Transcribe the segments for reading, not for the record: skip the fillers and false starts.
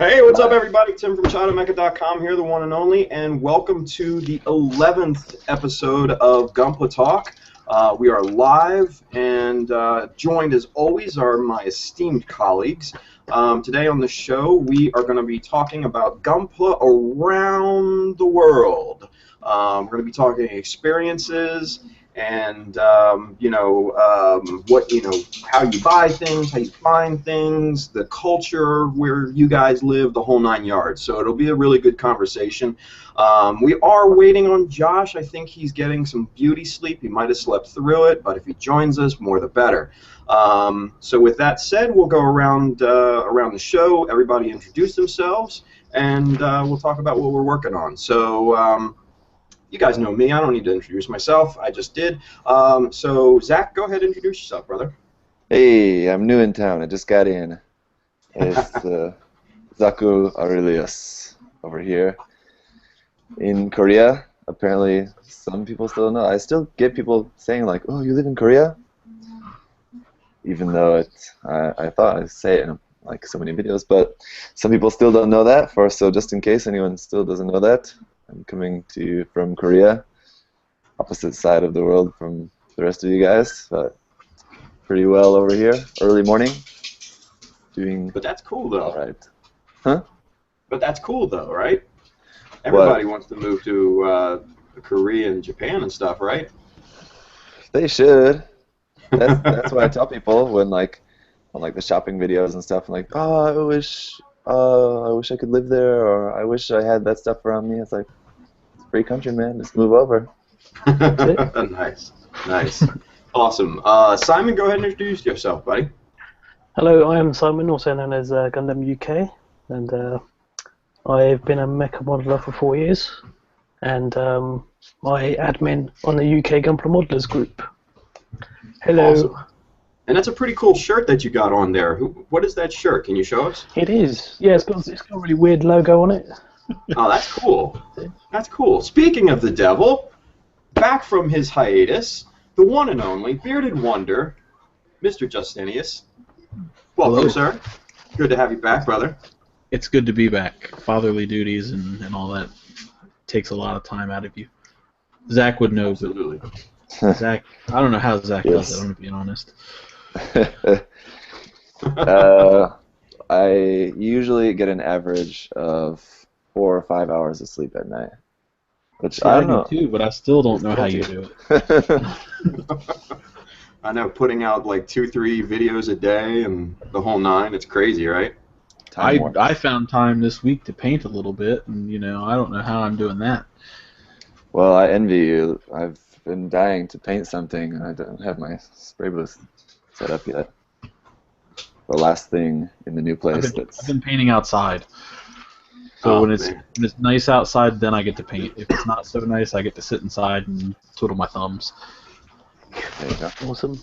Hey, what's up, everybody? Tim from ChinaMecca.com here, the one and only, and welcome to the 11th episode of Gunpla Talk. We are live, and joined as always are my esteemed colleagues. Today on the show, we are going to be talking about Gunpla around the world. We're going to be talking experiences and how you buy things, how you find things, the culture where you guys live, the whole nine yards. So it'll be a really good conversation. We are waiting on Josh. I think he's getting some beauty sleep. He might have slept through it, but if he joins us, more the better. So with that said, we'll go around the show. Everybody introduce themselves, and we'll talk about what we're working on. So. You guys know me. I don't need to introduce myself. I just did. So, Zach, go ahead and introduce yourself, brother. Hey, I'm new in town. I just got in. It's ZakuAurelius over here in Korea. Apparently, some people still don't know. I still get people saying like, "Oh, you live in Korea?" Even though I thought I say it in like so many videos, but some people still don't know that. So just in case anyone still doesn't know that. I'm coming to you from Korea, opposite side of the world from the rest of you guys, but pretty well over here. Early morning, But that's cool, though. All right. Huh? But that's cool, though, right? Everybody wants to move to Korea and Japan and stuff, right? They should. That's what I tell people when on the shopping videos and stuff. I'm like, oh, I wish I could live there, or I wish I had that stuff around me. It's like, it's a free country, man. Just move over. Nice. Awesome. Simon, go ahead and introduce yourself, buddy. Hello, I am Simon, also known as Gundam UK, and I've been a mecha modeler for 4 years, and my admin on the UK Gunpla Modelers group. Hello. Awesome. And that's a pretty cool shirt that you got on there. What is that shirt? Can you show us? It is. Yeah, it's got a really weird logo on it. Oh, that's cool. That's cool. Speaking of the devil, back from his hiatus, the one and only bearded wonder, Mr. Justinius. Welcome, Hello. sir. Good to have you back, brother. It's good to be back. Fatherly duties and all that takes a lot of time out of you. Zach would know, Absolutely. but Zach, I don't know how Zach Yes. does it, I'm being honest. I usually get an average of 4 or 5 hours of sleep at night, which I don't know. do too, but I still don't know how you do it. I know, putting out like 2-3 videos a day and the whole nine, it's crazy, right? I found time this week to paint a little bit, and I don't know how I'm doing that. Well, I envy you. I've been dying to paint something, and I don't have my spray booth set up yet. The last thing in the new place. I've been painting outside. So when it's nice outside, then I get to paint. If it's not so nice, I get to sit inside and twiddle my thumbs. There you go. Awesome.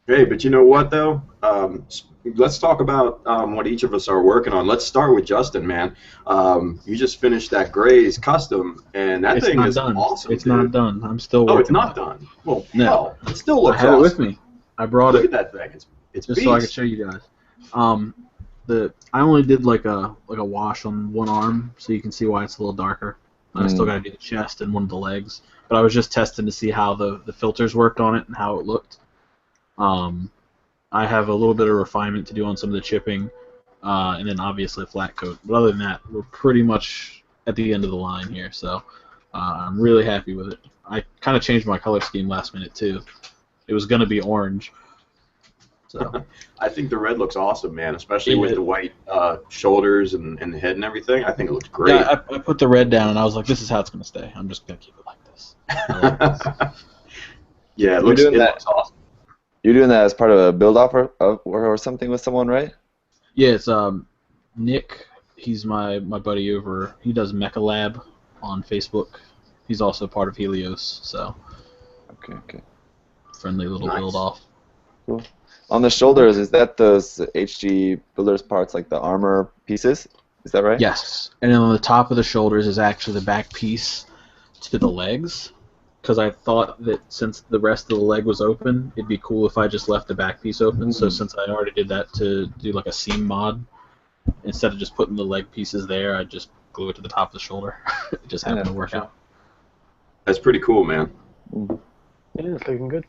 Hey, but you know what, though? Let's talk about what each of us are working on. Let's start with Justin, man. You just finished that Gray's custom, and that thing is awesome. It's not done. I'm still working. Oh, it's not on it. done. Well, No. hell, it still looks I had awesome. it with me. I brought Look it at that thing. It's just beast. so I could show you guys. I only did like a wash on one arm, so you can see why it's a little darker. I still got to do the chest and one of the legs, but I was just testing to see how the filters worked on it and how it looked. I have a little bit of refinement to do on some of the chipping, and then obviously a flat coat. But other than that, we're pretty much at the end of the line here, so I'm really happy with it. I kind of changed my color scheme last minute too. It was going to be orange. So I think the red looks awesome, man, especially with the white shoulders and the head and everything. I think it looks great. yeah, I put the red down, and I was like, this is how it's going to stay. I'm just going to keep it like this. I like this. Yeah, it looks awesome. You're doing that as part of a build offer or something with someone, right? Yeah, it's Nick. He's my buddy over. He does Mecha Lab on Facebook. He's also part of Helios, so Okay. friendly little Nice. build off. Cool. On the shoulders, is that those HG builders parts, like the armor pieces? Is that right? Yes, and then on the top of the shoulders is actually the back piece to the legs. because I thought that since the rest of the leg was open, it'd be cool if I just left the back piece open. So since I already did that to do like a seam mod, instead of just putting the leg pieces there, I just glue it to the top of the shoulder. It just happened to work out. That's pretty cool, man. Yeah, it's looking good.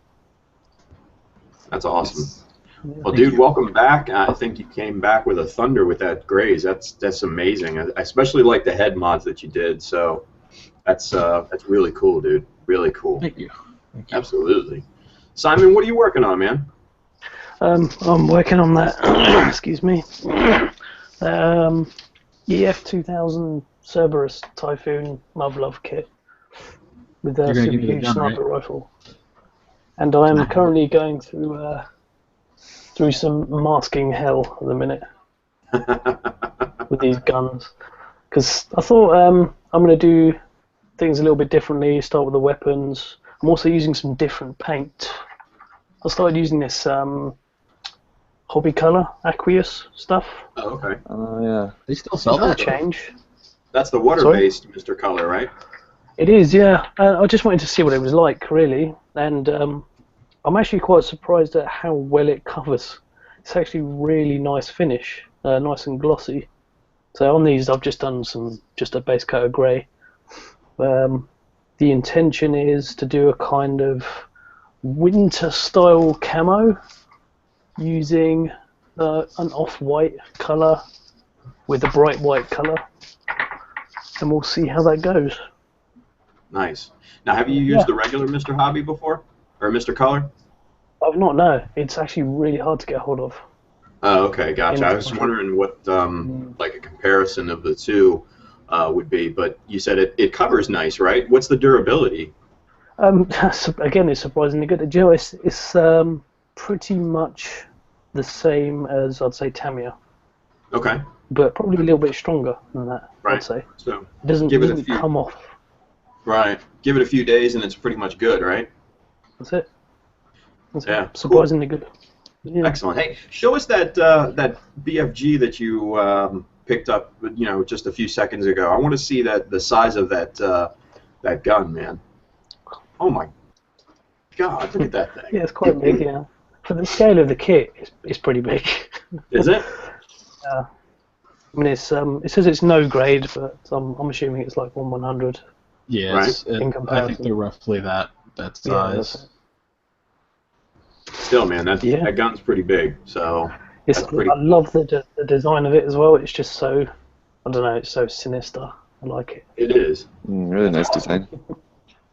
That's awesome. Yeah. Well, dude, welcome back. I think you came back with a thunder with that graze. That's amazing. I especially like the head mods that you did. So that's really cool, dude. Really cool. Thank you. Thank you. Absolutely. Simon, what are you working on, man? I'm working on that. Excuse me. EF 2000 Cerberus Typhoon Muv-Love kit with a You're gonna super give me the huge gun, sniper right? rifle. And I'm currently going through some masking hell at the minute with these guns. Because I thought I'm going to do things a little bit differently, start with the weapons. I'm also using some different paint. I started using this hobby color aqueous stuff. Oh, okay. Oh yeah. They still sell That'll that? change. That's the water-based Mr. Color, right? It is, yeah. I just wanted to see what it was like, really, and I'm actually quite surprised at how well it covers. It's actually really nice finish, nice and glossy. So on these, I've just done just a base coat of grey. The intention is to do a kind of winter-style camo using an off-white colour with a bright white colour, and we'll see how that goes. Nice. Now, have you used the regular Mr. Hobby before? Or Mr. Color? I've not, no. It's actually really hard to get hold of. Oh, okay, gotcha. I was wondering what, like, a comparison of the two would be, but you said it covers nice, right? What's the durability? Again, it's surprisingly good. Do you know, it's pretty much the same as, I'd say, Tamiya. Okay. But probably a little bit stronger than that, Right. I'd say. So It doesn't give it a few. come off. Right. Give it a few days and it's pretty much good, right? That's it. That's Yeah, it. Surprisingly good. Yeah. Excellent. Hey, show us that that BFG that you picked up, just a few seconds ago. I want to see the size of that gun, man. Oh my God! Look at that thing. Yeah, it's quite big. Yeah, for the scale of the kit, it's pretty big. Is it? Yeah. I mean, it says it's no grade, but I'm assuming it's like 1/100. Yeah, Right. In I comparison. think they're roughly that size. Yeah, that's it. Still, man, that gun's pretty big. So I love the design of it as well. It's just so, I don't know, it's so sinister. I like it. it is. Really nice design.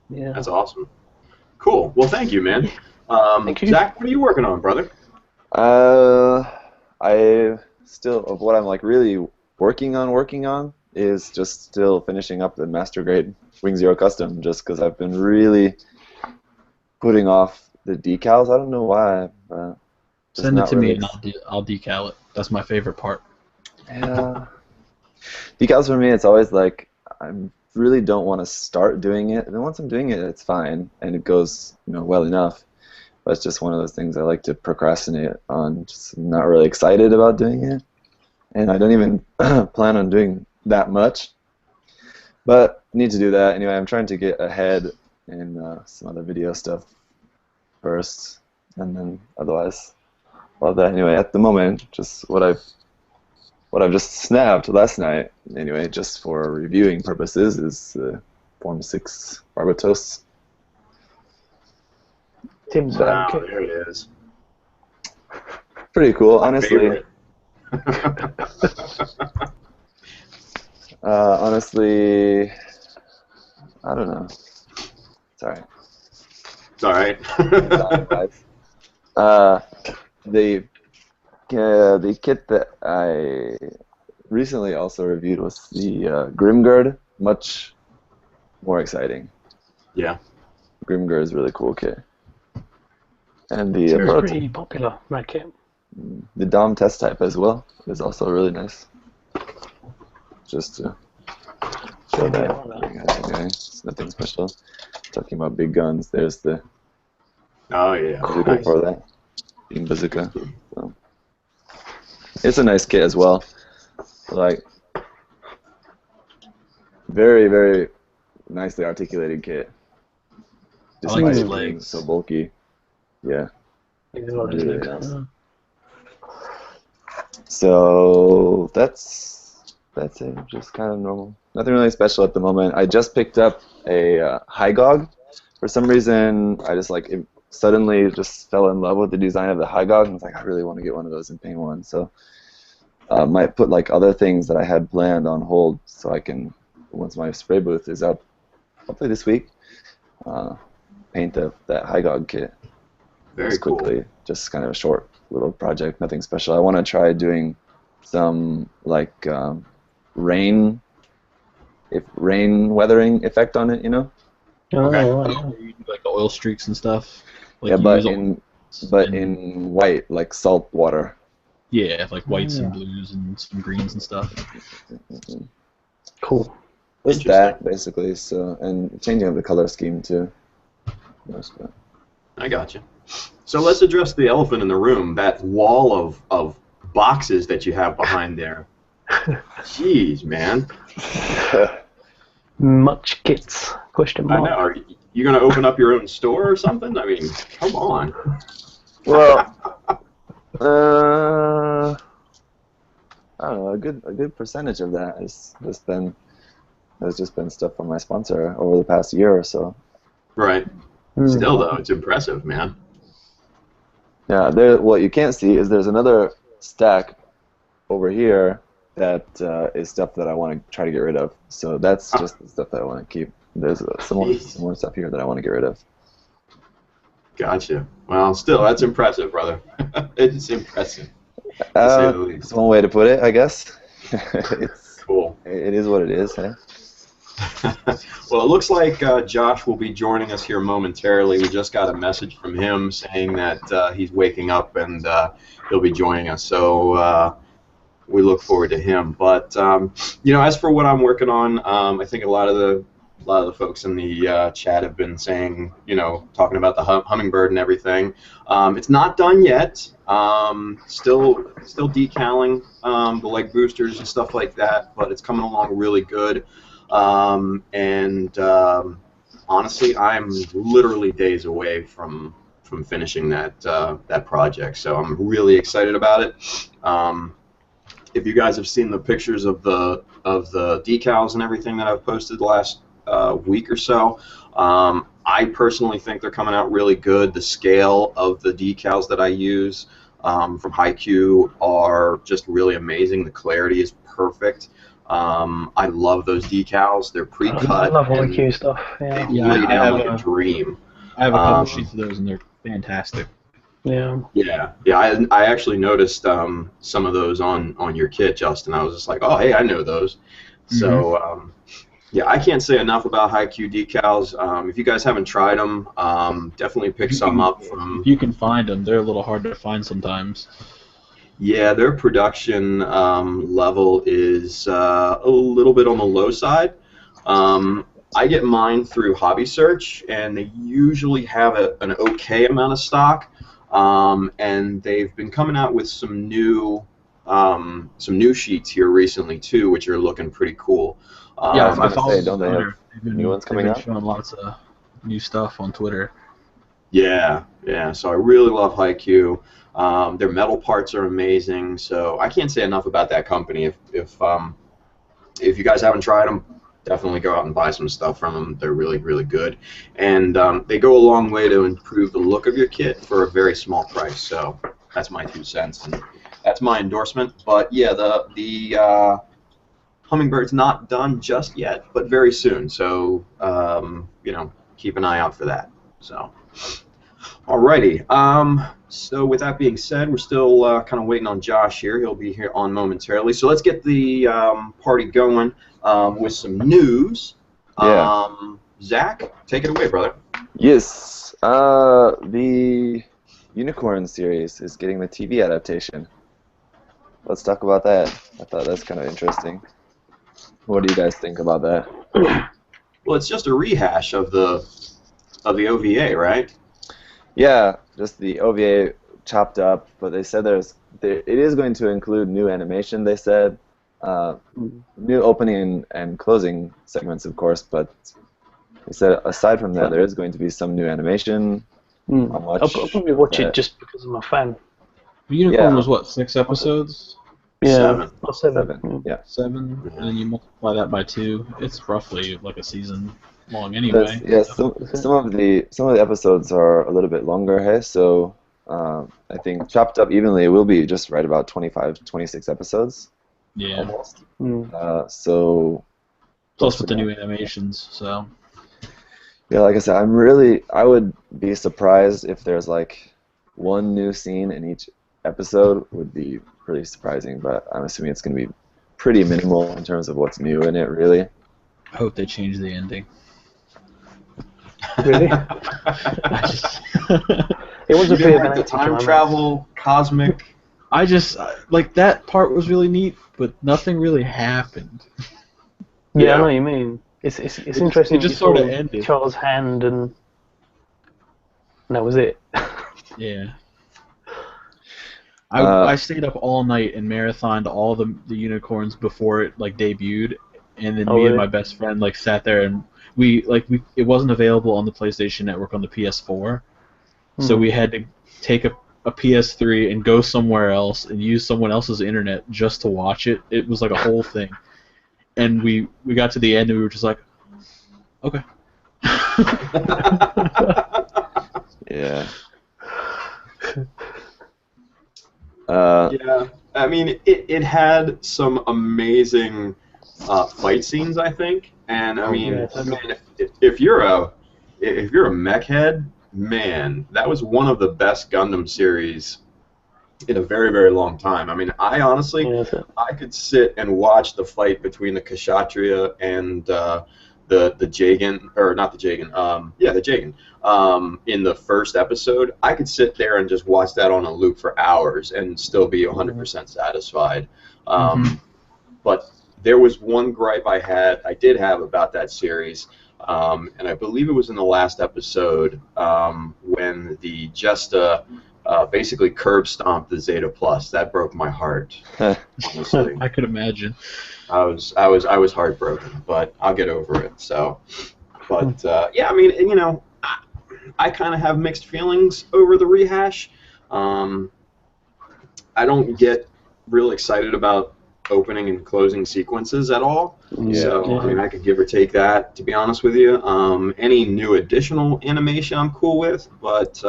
Yeah. That's awesome. Cool. Well, thank you, man. Thank you. Zach, what are you working on, brother? I still, of what I'm like really working on is just still finishing up the master grade Wing Zero Custom, just because I've been really putting off the decals. I don't know why, but just Send it not to really me and I'll decal it. That's my favorite part. Yeah. Decals for me, it's always like I really don't want to start doing it. And then once I'm doing it, it's fine and it goes, well enough. But it's just one of those things I like to procrastinate on. Just not really excited about doing it, and I don't even plan on doing that much. But I need to do that anyway. I'm trying to get ahead in some other video stuff first, and then otherwise, well, that anyway. At the moment, just what I've just snapped last night, anyway, just for reviewing purposes, is Form 6 Barbatos. Tim's Wow, kit. there it is. Pretty cool, honestly. Favorite. Honestly, I don't know. Sorry. It's all right. The kit that I recently also reviewed was the Grimguard. Much more exciting. Yeah. Grimguard is a really cool kit. And It's the pretty popular, that kit. the Dom test type as well is also really nice. Just to show that. Anyway, it's nothing special. Talking about big guns, there's the Oh yeah. bazooka Nice. for that. Beam bazooka. So. It's a nice kit as well. Like very, very nicely articulated kit. I like Despite his it being legs. so bulky. Yeah. These are his Really legs. nice. So that's it. Just kind of normal. Nothing really special at the moment. I just picked up a Hygog. For some reason, I just like suddenly just fell in love with the design of the Hygog, and was like, I really want to get one of those and paint one. So might put like other things that I had planned on hold, so I can, once my spray booth is up, hopefully this week, paint that Hygog kit. Very Just cool. quickly. Just kind of a short little project, nothing special. I want to try doing some like rain weathering effect on it, you know? Okay. Oh, right. You do, like the oil streaks and stuff. Like Yeah, you but use in white, like salt water. yeah, like whites and Yeah. blues and some greens and stuff. Cool. Just Interesting. that basically. So, and changing up the color scheme too. I got you. So let's address the elephant in the room, that wall of boxes that you have behind there. Jeez, man. Much kits? Question I mark. know. Are you going to open up your own store or something? I mean, come on. Well, I don't know. A good percentage of that has just been stuff from my sponsor over the past year or so. Right. Mm. Still, though, it's impressive, man. Yeah. What you can't see is there's another stack over here that is stuff that I want to try to get rid of. So that's just the stuff that I want to keep. There's some more stuff here that I want to get rid of. Gotcha. Well, still, that's impressive, brother. It's impressive. To say the least. That's one way to put it, I guess. It's Cool. It is what it is. Hey? Well, it looks like Josh will be joining us here momentarily. We just got a message from him saying that he's waking up and he'll be joining us. So we look forward to him. But as for what I'm working on, I think a lot of the folks in the chat have been saying, talking about the hummingbird and everything. It's not done yet. Still decaling the leg boosters and stuff like that, but it's coming along really good. Honestly, I'm literally days away from finishing that project. So I'm really excited about it. If you guys have seen the pictures of the decals and everything that I've posted the last week or so, I personally think they're coming out really good. The scale of the decals that I use from HiQ are just really amazing. The clarity is perfect. I love those decals. They're pre-cut. I love and IQ stuff. They Yeah. Yeah, lay I down have like a dream. I have a couple sheets of those, and they're fantastic. Yeah. Yeah. I actually noticed some of those on your kit, Justin. I was just like, oh, hey, I know those. So I can't say enough about HiQ decals. If you guys haven't tried them, definitely pick some up from. If you can find them, they're a little hard to find sometimes. Yeah, their production level is a little bit on the low side. I get mine through Hobby Search, and they usually have an okay amount of stock. And they've been coming out with some new sheets here recently too, which are looking pretty cool. Yeah, I was I gonna follow say, them don't on they Twitter. have new ones coming They've out? been showing lots of new stuff on Twitter. Yeah. So I really love HiQ. Their metal parts are amazing. So I can't say enough about that company. If you guys haven't tried them, definitely go out and buy some stuff from them. They're really, really good. And they go a long way to improve the look of your kit for a very small price. So that's my 2 cents. And that's my endorsement. But yeah, the Hummingbird's not done just yet, but very soon. So, keep an eye out for that. So, alrighty. So with that being said, we're still kind of waiting on Josh here. He'll be here on momentarily. So let's get the party going with some news. Yeah. Zach, take it away, brother. Yes. The Unicorn series is getting the TV adaptation. Let's talk about that. I thought that's kind of interesting. What do you guys think about that? Well, it's just a rehash of the OVA, right? Yeah, just the OVA chopped up, but they said it is going to include new animation. They said new opening and closing segments, of course, but they said aside from that, there is going to be some new animation. I'll probably watch it just because I'm a fan. The Unicorn Yeah. was what, 6 episodes? Yeah, 7. or 7. 7. Yeah. 7, and then you multiply that by 2. It's roughly like a season long There's, anyway. yeah, So, some of the episodes are a little bit longer, hey, so I think chopped up evenly it will be just right about 25, 26 episodes yeah. almost. Mm. So Plus with the new animations, so. yeah, like I said, I would be surprised if there's like one new scene in each episode. Would be pretty surprising, but I'm assuming it's going to be pretty minimal in terms of what's new in it, really. I hope they change the ending. Really? I just. It was You a bit didn't of like an the time anticlimax. travel, cosmic. I just like that part was really neat, but nothing really happened. Yeah, I know what you mean. It's interesting. It just you saw sort of ended. Charles' hand, and that was it. Yeah. I stayed up all night and marathoned all the unicorns before it like debuted, and then me really? and my best friend like sat there and we it wasn't available on the PlayStation Network on the PS4, so we had to take a PS3 and go somewhere else and use someone else's internet just to watch it. It was like a whole thing, and we got to the end and we were just like, okay. Yeah. Yeah, I mean, it had some amazing fight scenes, I think, and I mean, yeah, man, if you're a mech head, man, that was one of the best Gundam series in a very, very long time. I mean, I honestly, Yeah, that's it. I could sit and watch the fight between the Kshatriya and the Jagan, or not the Jagan, the Jagan, in the first episode. I could sit there and just watch that on a loop for hours and still be 100% satisfied. But there was one gripe I did have about that series, and I believe it was in the last episode when the Justa basically curb stomped the Zeta Plus. That broke my heart. Honestly, I could imagine. I was heartbroken, but I'll get over it. So, but yeah, I mean, you know, I kind of have mixed feelings over the rehash. I don't get real excited about opening and closing sequences at all. Yeah. So, I mean, I could give or take that, to be honest with you. Any new additional animation I'm cool with, but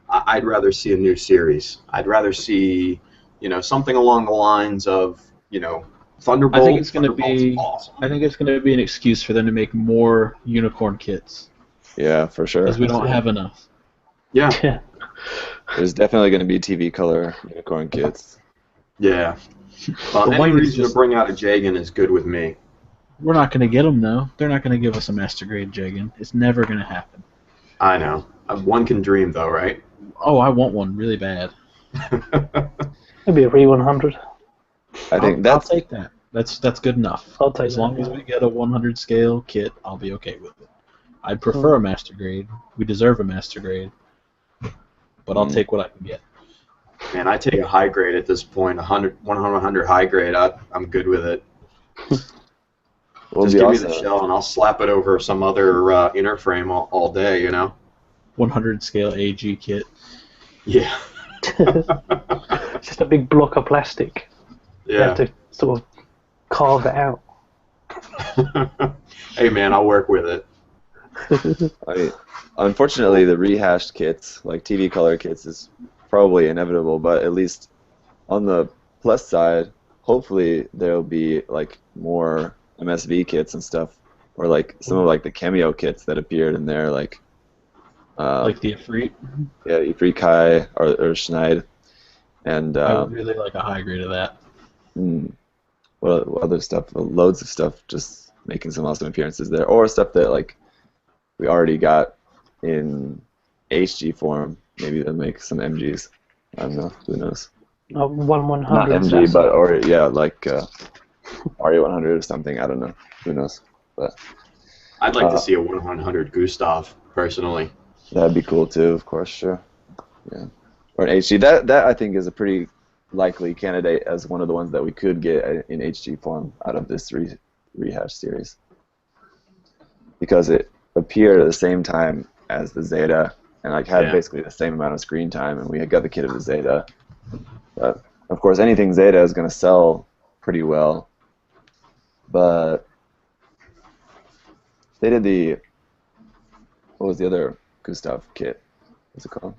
I'd rather see a new series. I'd rather see, you know, something along the lines of, you know, Thunderbolt. I think it's going to Thunderbolt's be. awesome. I think it's going to be an excuse for them to make more unicorn kits Yeah, for sure. because we don't have enough. Yeah. Yeah. There's definitely going to be TV color unicorn kits. Yeah. The Any white is reason to just- bring out a Jagan is good with me. We're not going to get them though. They're not going to give us a master grade Jagan. It's never going to happen. I know. One can dream, though, right? Oh, I want one really bad. Maybe a re-100. I think I'll that's take that. That's good enough. I'll take As that, long as yeah. we get a 100 scale kit, I'll be okay with it. I'd prefer a master grade. We deserve a master grade. But I'll take what I can get. Man, I take a high grade at this point. 100 high grade. I'm good with it. will Just be give me awesome. the shell, and I'll slap it over some other inner frame all day. You know. 100 scale AG kit. Yeah. It's just a big block of plastic. You Yeah. have to sort of carve it out. Hey, man, I'll work with it. Unfortunately, the rehashed kits, like TV color kits, is probably inevitable. But at least on the plus side, hopefully there'll be like more MSV kits and stuff, or like some of like the cameo kits that appeared in there, like The Ifrit. yeah, Ifrit Kai or Schneid, and I would really like a high grade of that. what other stuff? Loads of stuff, just making some awesome appearances there, or stuff that like we already got in HG form. Maybe they'll make some MGs. I don't know. Who knows? 1/100. Not MG, but or yeah, like RE100 or something. I don't know. Who knows? But I'd like to see a 100 Gustav, personally. that'd be cool too. Of course, sure. Yeah. Or an HG. That I think is a pretty likely candidate as one of the ones that we could get in HG form out of this rehash series, because it appeared at the same time as the Zeta and like had basically the same amount of screen time, and we had got the kit of the Zeta. But Of course, anything Zeta is going to sell pretty well, but they did the, what was the other Gustav kit? What's it called?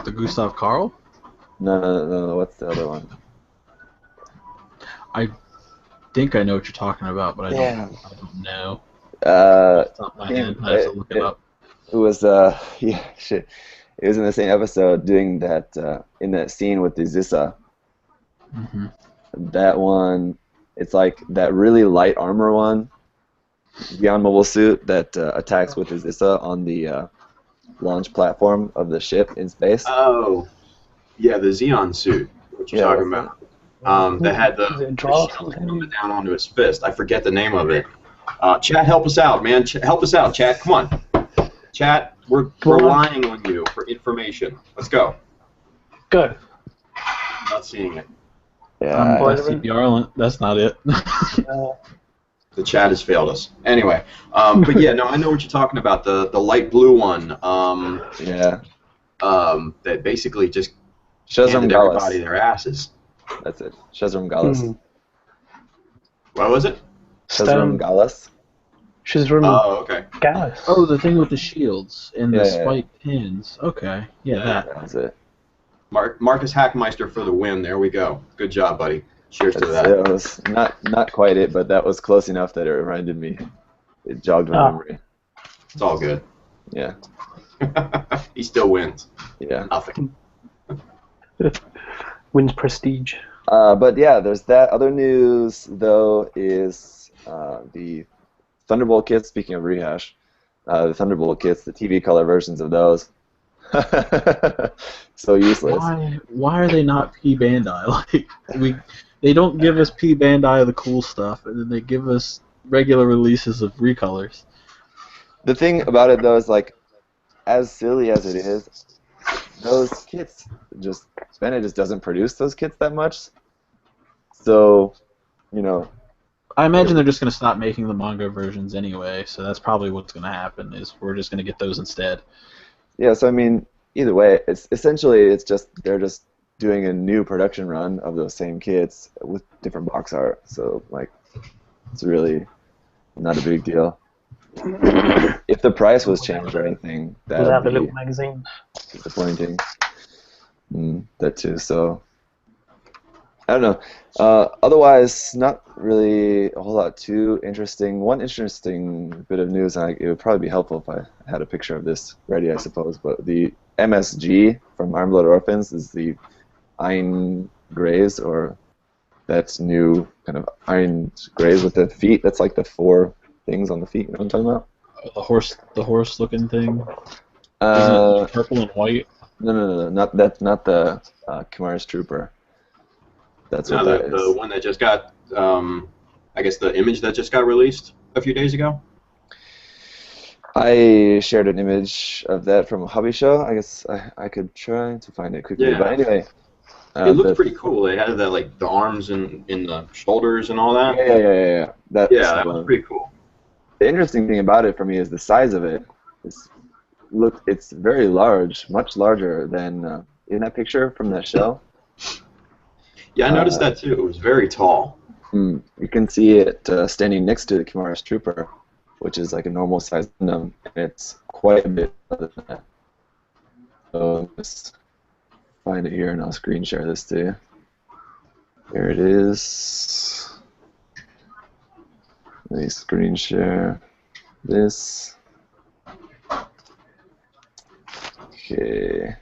The Gustav Karl? No, what's the other one? I think I know what you're talking about, but I Yeah. don't know. Uh, Off the top of my head, I have to look it up. It was yeah, shit. It was in the same episode doing that in that scene with the Zissa. Hmm. That one, it's like that really light armor one, beyond mobile suit that attacks with the Zissa on the launch platform of the ship in space. Oh, yeah, the Xeon suit. What you're talking what's about? That had Is it the draw shield something? coming down onto his fist. I forget the name of it. Chat, help us out, man. Help us out, chat. Come on, chat. We're relying on you for information. Let's go. Go. Not seeing it. Yeah, That's not it. The chat has failed us. Anyway, but yeah, no, I know what you're talking about. The light blue one. yeah. That basically just Shezram handed everybody Gallus. their asses. That's it. Shezram Gallus. What was it? Shezram Gallus. Shizram Oh, okay. Gallus. Oh, the thing with the shields and the Yeah. spiked pins. Okay, yeah, that. That's it. Marcus Hackmeister for the win. There we go. Good job, buddy. Cheers to that. It was not quite it, but that was close enough that it reminded me. It jogged my memory. It's all good. Yeah. He still wins. Yeah. Nothing. Wins prestige. But yeah, there's that. Other news, though, is the Thunderbolt kits. Speaking of rehash, the Thunderbolt kits, the TV color versions of those. So useless. Why are they not P Bandai? Like they don't give us P Bandai the cool stuff, and then they give us regular releases of recolors. The thing about it, though, is like, as silly as it is, those kits Bandai just doesn't produce those kits that much. So, I imagine they're just going to stop making the manga versions anyway, so that's probably what's going to happen. Is we're just going to get those instead. Yeah. So I mean, either way, it's just they're just doing a new production run of those same kits with different box art. So like, it's really not a big deal. If the price was changed or anything, that Without the would be little magazines. disappointing. That too. So I don't know. Otherwise, not really a whole lot too interesting. One interesting bit of news, and it would probably be helpful if I had a picture of this ready, I suppose. But the MSG from Iron Blood Orphans is the Iron Grays, or that's new kind of Iron Grays with the feet. That's like the 4 things on the feet. You know what I'm talking about? The horse-looking thing. Uh, Isn't it purple and white? No. Not the Kimura's Trooper. That's what that is. The one that just got, I guess the image that just got released a few days ago. I shared an image of that from a hobby show. I guess I could try to find it quickly. Yeah. But anyway. It looked pretty cool. They had that, like, the arms in the shoulders and all that. Yeah. That was pretty cool. The interesting thing about it for me is the size of it. It's very large, much larger than in that picture from that show. Yeah, I noticed that too. It was very tall. You can see it standing next to the Kimura's Trooper, which is like a normal size Gundam, and it's quite a bit other than that. So just find it here, and I'll screen share this to you. There it is. Let me screen share this. Okay.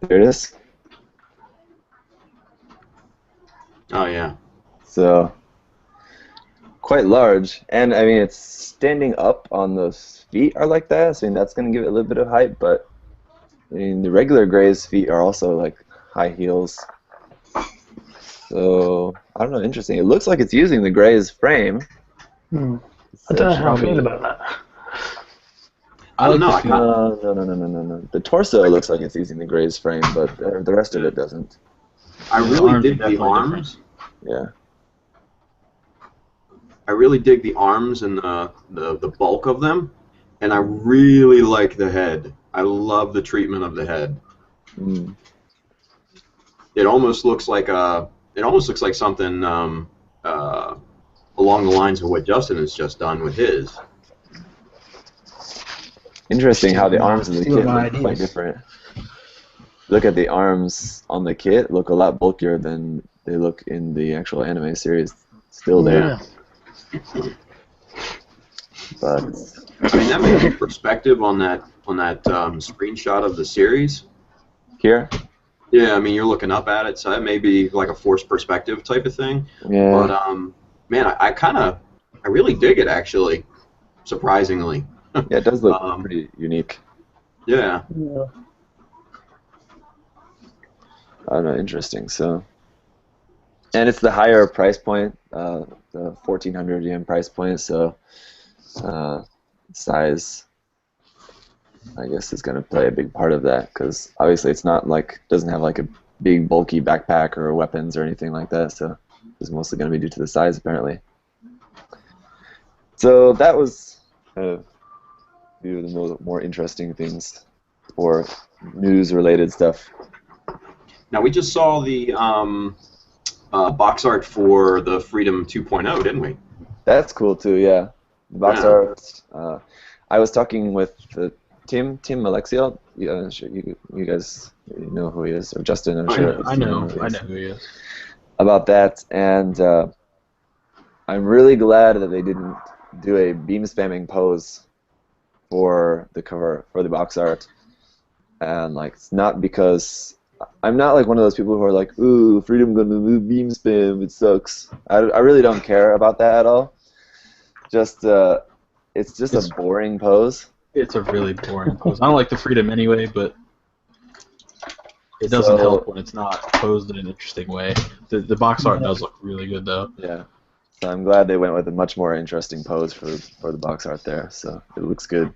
There it is. Oh, yeah. So, quite large. And, I mean, it's standing up on those feet are like that. So, I mean, that's going to give it a little bit of height. But, I mean, the regular Gray's feet are also, like, high heels. So, I don't know, interesting. It looks like it's using the Gray's frame. I don't know how I feel about that. I don't know. No. The torso looks like it's using the Gray's frame, but the rest of it doesn't. I really dig the arms. Yeah. I really dig the arms and the bulk of them, and I really like the head. I love the treatment of the head. Mm. It almost looks like something along the lines of what Justin has just done with his. Interesting how the arms of the Steal kit my look quite ideas. different. Look at the arms on the kit, look a lot bulkier than they look in the actual anime series. Still there. Yeah. But I mean, that may be perspective on that screenshot of the series. here? Yeah, I mean, you're looking up at it, so that may be like a forced perspective type of thing. Yeah. But man, I really dig it actually, surprisingly. Yeah, it does look Um, pretty unique. Yeah. Yeah. I don't know, interesting. So, and it's the higher price point, the 1,400 yen price point. So, size, I guess, is going to play a big part of that because obviously it's not like doesn't have like a big bulky backpack or weapons or anything like that. So, it's mostly going to be due to the size apparently. So that was kind of a few of the more interesting things for news-related stuff. Now we just saw the box art for the Freedom 2.0, didn't we? That's cool too, yeah. The box Yeah. art. I was talking with Tim Alexio. Yeah, sure you guys know who he is, or Justin. I'm sure. I know who he is. who he is. About that, and I'm really glad that they didn't do a beam spamming pose for the cover for the box art, and like it's not because I'm not like one of those people who are like, ooh, Freedom gonna do beam spam, it sucks. I really don't care about that at all. Just it's just a boring pose. It's a really boring pose. I don't like the Freedom anyway, but it doesn't help when it's not posed in an interesting way. The box art does look really good though. Yeah. So I'm glad they went with a much more interesting pose for the box art there. So it looks good.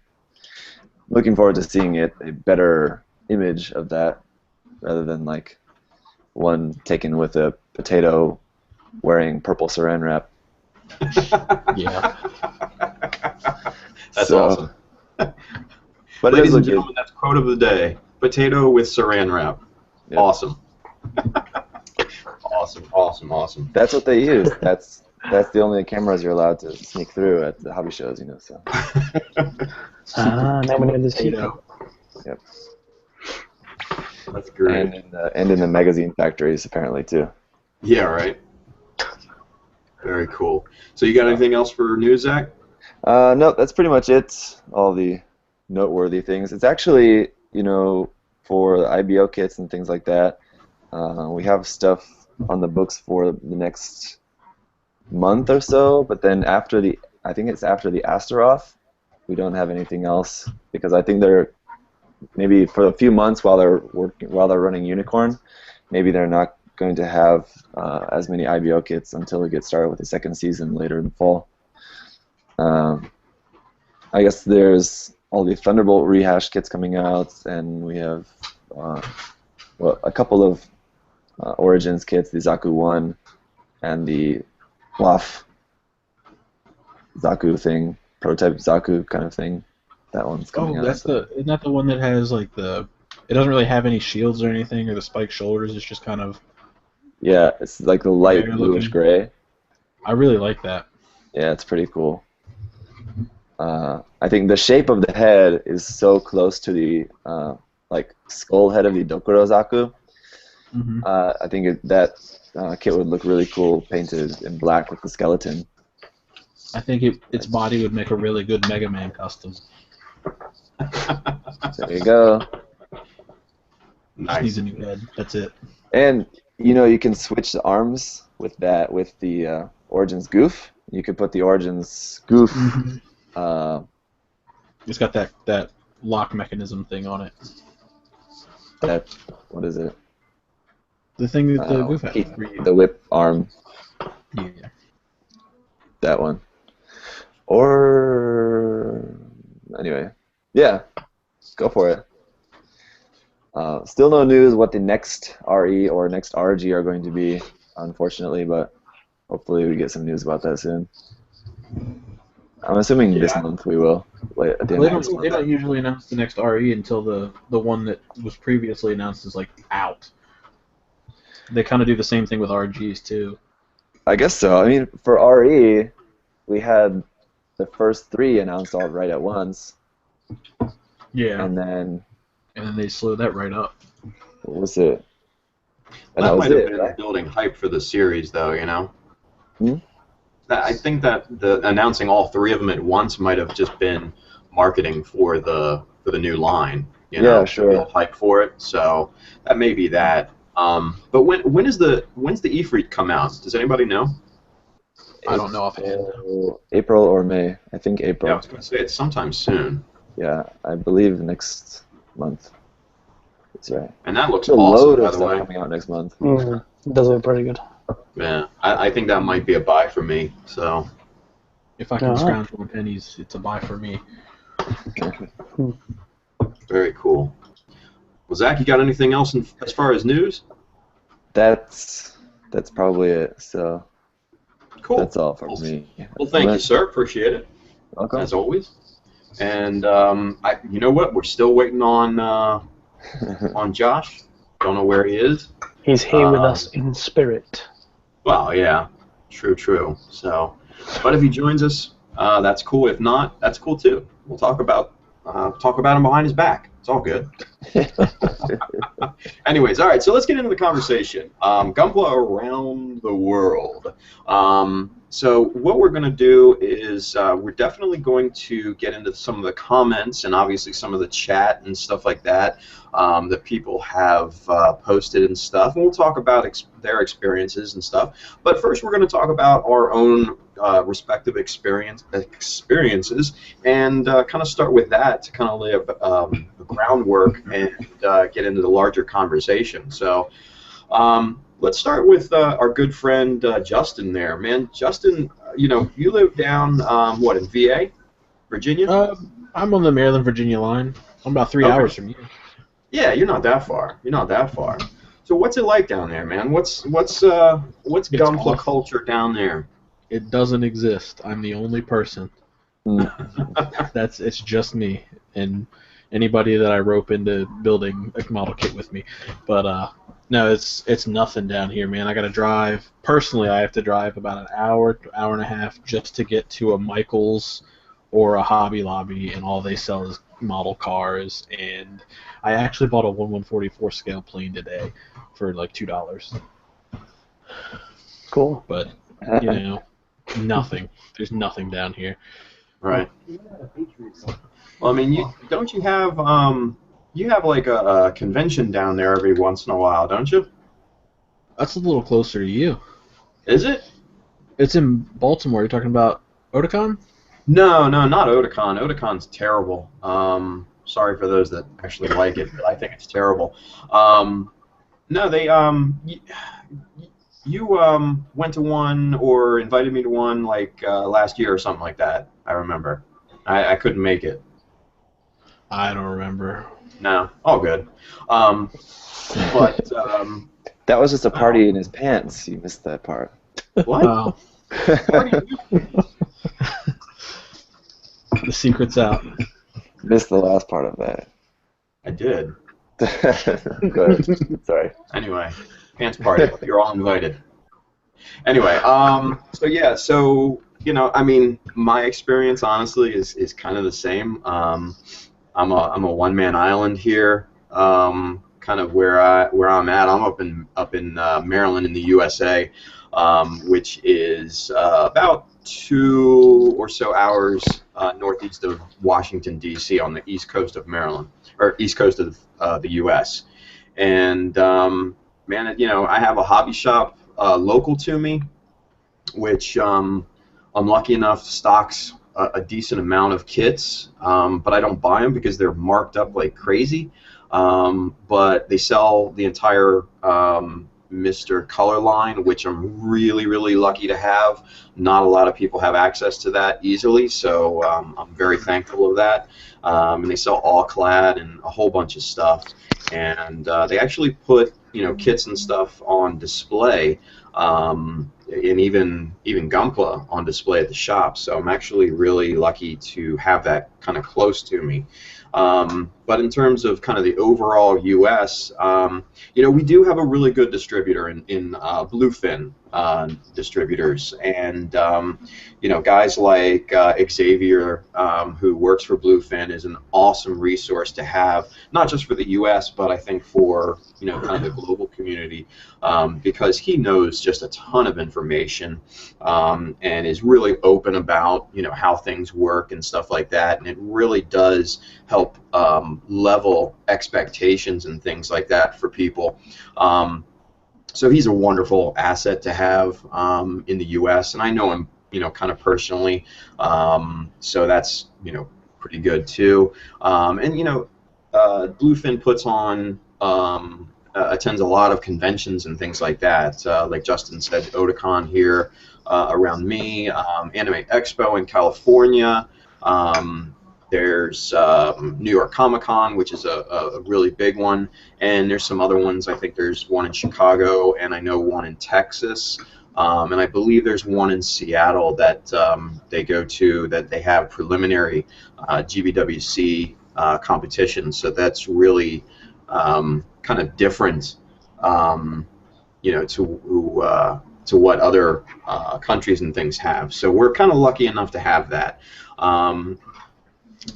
Looking forward to seeing a better image of that rather than like one taken with a potato wearing purple saran wrap. Yeah. That's So, awesome. But Ladies and it does look gentlemen, that's quote of the day. Potato with saran wrap. Yep. Awesome. Awesome. That's what they use. That's the only cameras you're allowed to sneak through at the hobby shows, So. Now we know the secret. Potato. Yep. That's great. And in the magazine factories apparently too. Yeah, right. Very cool. So you got anything else for news, Zach? No, that's pretty much it. All the noteworthy things. It's actually, for IBO kits and things like that, we have stuff on the books for the next month or so, but then I think it's after the Astaroth, we don't have anything else because I think they're maybe for a few months while they're running Unicorn, maybe they're not going to have as many IBO kits until we get started with the second season later in the fall. I guess there's all the Thunderbolt rehash kits coming out, and we have a couple of Origins kits, the Zaku 1 and the WAF Zaku thing, prototype Zaku kind of thing. That one's coming out. Isn't that the one that has like it doesn't really have any shields or anything or the spiked shoulders, it's just kind of... Yeah, it's like the light Gray bluish looking. gray. I really like that. Yeah, it's pretty cool. I think the shape of the head is so close to the skull head of the Dokuro Zaku. Mm-hmm. I think that kit would look really cool painted in black with the skeleton. I think its body would make a really good Mega Man custom. There you go. Nice. Needs a new head. That's it. And you can switch the arms with the Origins goof. You could put the Origins goof. Mm-hmm. It's got that lock mechanism thing on it. What is it? The thing that the goof has. The whip arm. Yeah. That one. Or anyway, yeah, go for it. Still no news what the next RE or next RG are going to be, unfortunately, but hopefully we get some news about that soon. I'm assuming this Yeah. month we will. Wait, at the end Well, of this they month. don't usually announce the next RE until the one that was previously announced is like out. They kind of do the same thing with RGs too. I guess so. I mean, for RE, we had the first 3 announced all right at once, Yeah, and then and then they slow that right up. what was it? And That that was might have it, been right? building hype for the series, though. You know. Hmm? I think that the announcing all 3 of them at once might have just been marketing for the new line, you Yeah, know, to sure. build hype for it. So that may be that. But when's the Ifrit come out? Does anybody know? I don't know offhand. April or May. I think Yeah, I April. was going to say it's sometime soon, Yeah, I believe next month. That's right. and that looks There's a awesome, load by of the stuff way. coming out next month. It does look pretty good. Yeah, I think that might be a buy for me. So If I can Alright. scrounge more pennies, it's a buy for me. very cool. Well, Zach, you got anything else as far as news? That's probably it. So Cool. that's all for Well, me. Well, thank you, sir. Appreciate it. Welcome. As always. And you know what? We're still waiting on Josh. Don't know where he is. He's here with us in spirit. Well, yeah, true. So, but if he joins us, that's cool. If not, that's cool too. We'll talk about him behind his back. It's all good. Anyways, all right. So let's get into the conversation. Gunpla around the world. So what we're going to do is we're definitely going to get into some of the comments and obviously some of the chat and stuff like that that people have posted and stuff. And we'll talk about their experiences and stuff. But first, we're going to talk about our own respective experiences and kind of start with that to kind of lay the groundwork and get into the larger conversation. So let's start with our good friend Justin there. Man, Justin, you live down, in VA, Virginia? I'm on the Maryland-Virginia line. I'm about 3 hours from you. Yeah, you're not that far. So what's it like down there, man? What's Gunpla awesome. culture down there? It doesn't exist. I'm the only person. It's just me and anybody that I rope into building a model kit with me. But no, it's nothing down here, man. I got to drive. Personally, I have to drive about an hour and a half just to get to a Michael's or a Hobby Lobby, and all they sell is model cars. And I actually bought a 1/144 scale plane today for like $2. Cool. But nothing. There's nothing down here. Right. Well, I mean, don't you have like a convention down there every once in a while, don't you? That's a little closer to you. Is it? It's in Baltimore. You're talking about Otakon? No, not Otakon. Otakon's terrible. Sorry for those that actually like it, but I think it's terrible. No, they you went to one or invited me to one like last year or something like that. I remember. I couldn't make it. I don't remember. No, all good. But that was just a party in his pants. You missed that part. what? Oh. The secret's out. Missed the last part of that. I did. Go ahead. Sorry. Anyway, pants party. You're all invited. Anyway, so I mean, my experience honestly is kind of the same. I'm a one-man island here. Kind of where I'm at. I'm up in Maryland in the USA, which is about 2 or so hours northeast of Washington D.C. on the east coast of Maryland or east coast of the U.S. And man, I have a hobby shop local to me, which I'm lucky enough stocks a decent amount of kits, but I don't buy them because they're marked up like crazy. But they sell the entire Mr. Color line, which I'm really, really lucky to have. Not a lot of people have access to that easily, so I'm very thankful of that. And they sell all clad and a whole bunch of stuff. And they actually put kits and stuff on display and even Gunpla on display at the shop. So I'm actually really lucky to have that kind of close to me. But in terms of kind of the overall U.S., we do have a really good distributor in Bluefin distributors, and guys like Xavier, who works for Bluefin, is an awesome resource to have, not just for the U.S., but I think for kind of the global community, because he knows just a ton of information, and is really open about how things work and stuff like that, and it really does help level expectations and things like that for people. So he's a wonderful asset to have in the U.S., and I know him kind of personally, so that's pretty good too. And Bluefin puts on attends a lot of conventions and things like that. Like Justin said, Otakon here around me, Anime Expo in California. There's New York Comic Con, which is a really big one, and there's some other ones. I think there's one in Chicago, and I know one in Texas, and I believe there's one in Seattle that they go to, that they have preliminary GBWC competitions. So that's really kind of different, to what other countries and things have. So we're kind of lucky enough to have that.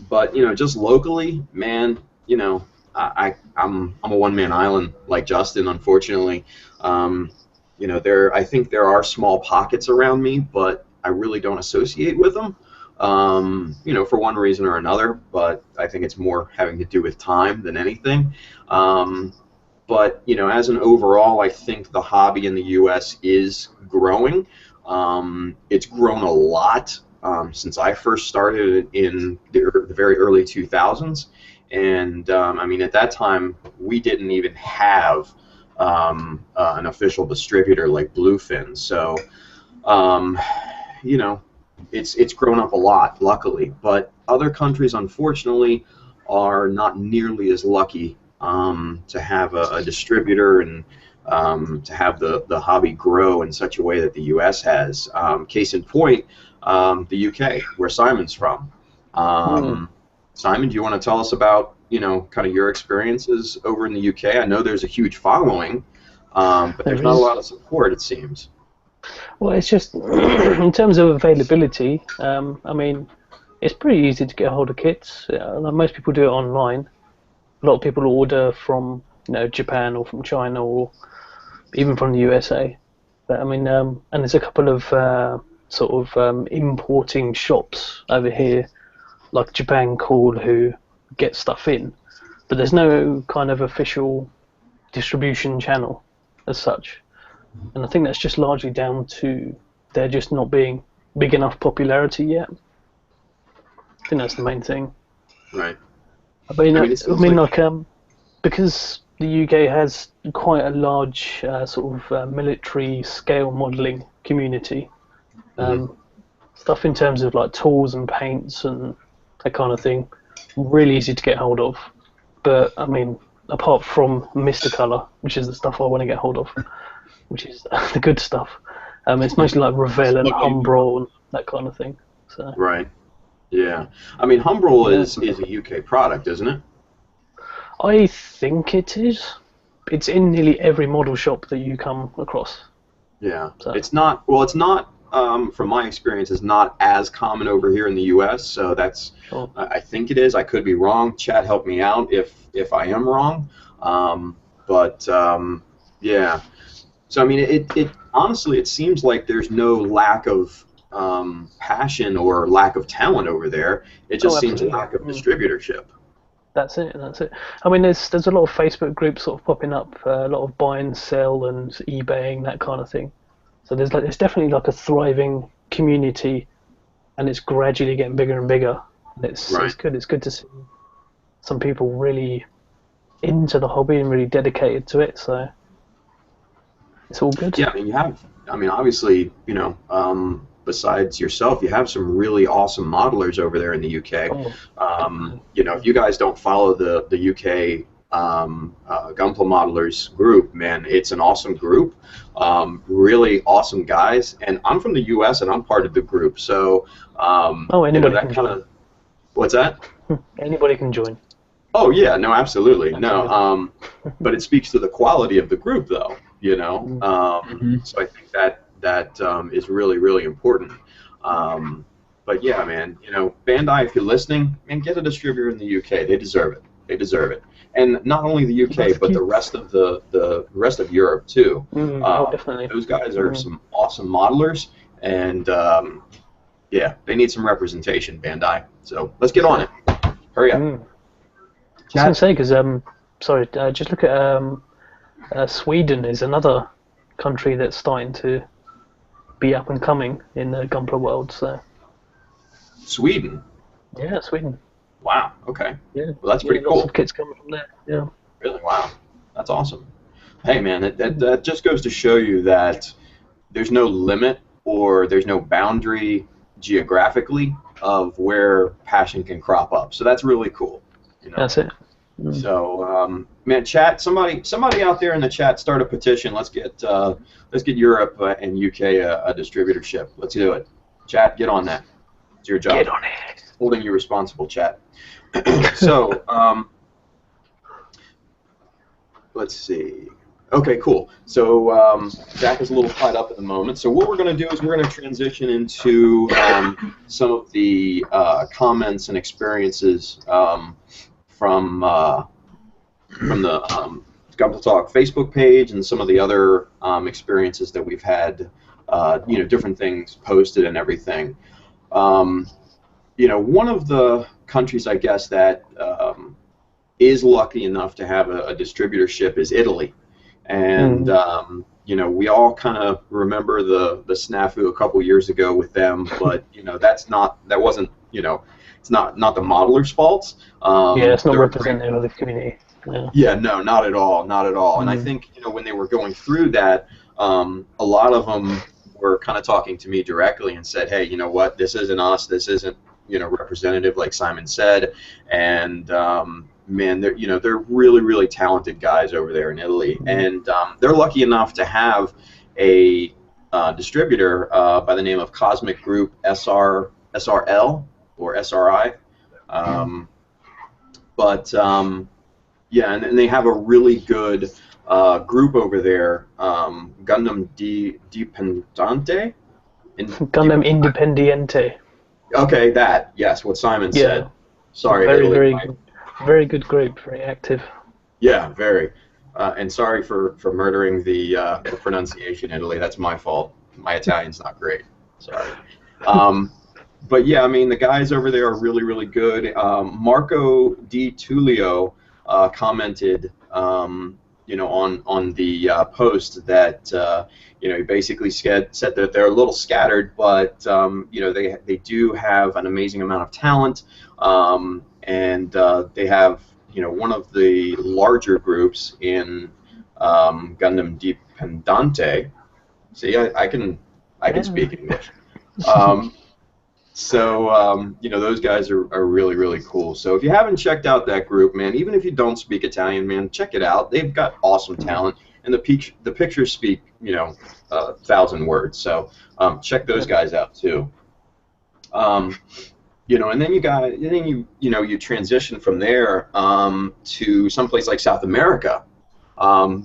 But just locally, man, I'm a one-man island like Justin, unfortunately. I think there are small pockets around me, but I really don't associate with them, for one reason or another. But I think it's more having to do with time than anything. But as an overall, I think the hobby in the U.S. is growing. It's grown a lot. Since I first started in the very early 2000s, and at that time we didn't even have an official distributor like Bluefin, so it's grown up a lot, luckily. But other countries, unfortunately, are not nearly as lucky to have a distributor and to have the hobby grow in such a way that the U.S. has. Case in point, the UK, where Simon's from. Simon, do you want to tell us about kind of your experiences over in the UK? I know there's a huge following, but there's not a lot of support, it seems. Well, it's just in terms of availability. It's pretty easy to get hold of kits. Most people do it online. A lot of people order from Japan or from China or even from the USA. But and there's a couple of importing shops over here, like Japan Call, who get stuff in, but there's no kind of official distribution channel as such, and I think that's just largely down to there just not being big enough popularity yet. I think that's the main thing. Right. Because the UK has quite a large military scale modelling community. Stuff in terms of like tools and paints and that kind of thing, really easy to get hold of. But apart from Mr. Colour, which is the stuff I want to get hold of, which is the good stuff, it's mostly like Revell and Humbrol and that kind of thing. So. Right. Yeah. Humbrol is a UK product, isn't it? I think it is. It's in nearly every model shop that you come across. Yeah. So. It's not. From my experience, is not as common over here in the U.S. So that's, sure. I think it is. I could be wrong. Chad, help me out if I am wrong. Yeah. So it honestly, it seems like there's no lack of passion or lack of talent over there. It just seems a lack of distributorship. That's it. There's a lot of Facebook groups sort of popping up, a lot of buy and sell and eBaying, that kind of thing. So there's definitely like a thriving community, and it's gradually getting bigger and bigger. And it's good. It's good to see some people really into the hobby and really dedicated to it. So it's all good. Yeah, obviously, besides yourself, you have some really awesome modelers over there in the UK. If you guys don't follow the UK Gunpla Modelers group, man, it's an awesome group. Really awesome guys. And I'm from the U.S. and I'm part of the group. So, Oh, anybody that can kind join. of. What's that? Anybody can join. Oh yeah, no, absolutely, no. Absolutely. But it speaks to the quality of the group, though. Mhm. So I think that is really really important. But yeah, man, Bandai, if you're listening, man, get a distributor in the UK. They deserve it. They deserve it. And not only the UK, but the rest of the rest of Europe too. Oh, definitely. Those guys are some awesome modelers, and yeah, they need some representation, Bandai. So let's get on it. Hurry up. I was going to say, because, sorry, just look at Sweden is another country that's starting to be up and coming in the Gunpla world. So Sweden. yeah, Sweden. Wow. Okay. Yeah. Well, that's pretty Lots cool. of kits coming from there. Yeah. Really. Wow. That's awesome. Hey, man, that just goes to show you that there's no limit or there's no boundary geographically of where passion can crop up. So that's really cool. That's it. So, man, chat. Somebody out there in the chat, start a petition. Let's get Europe and UK a distributorship. Let's do it. Chat, get on that. It's your job. Get on it. Holding you responsible, chat. So, let's see. Okay, cool. So Zach is a little tied up at the moment. So what we're going to do is we're going to transition into some of the comments and experiences from the Gunpla Talk Facebook page and some of the other experiences that we've had, different things posted and everything. One of the countries, I guess, that is lucky enough to have a distributorship is Italy. And, we all kind of remember the snafu a couple years ago with them, but, that wasn't, it's not the modeler's fault. Yeah, it's not representative of the community. Yeah, no, not at all, not at all. And I think, when they were going through that, a lot of them were kind of talking to me directly and said, hey, you know what, this isn't us, this isn't, representative, like Simon said. And, man, they're really, really talented guys over there in Italy. And they're lucky enough to have a distributor by the name of Cosmic Group SRL or SRI. Yeah, and they have a really good group over there, Gundam Dipendente? Gundam Independiente. Okay, yes, what Simon said. Sorry, very good group, very active. Yeah, very. And sorry for murdering the pronunciation in Italy. That's my fault. My Italian's not great. Sorry. But yeah, I mean, the guys over there are really, really good. Marco Di Tullio commented, on the post that, he basically said that they're a little scattered, but, they do have an amazing amount of talent, and they have, one of the larger groups in Gundam Dipendente. See, I can speak English. So, those guys are really, really cool. So if you haven't checked out that group, man, even if you don't speak Italian, man, check it out. They've got awesome talent, and the pictures speak, 1,000 words. So check those guys out too. And then you transition from there to someplace like South America,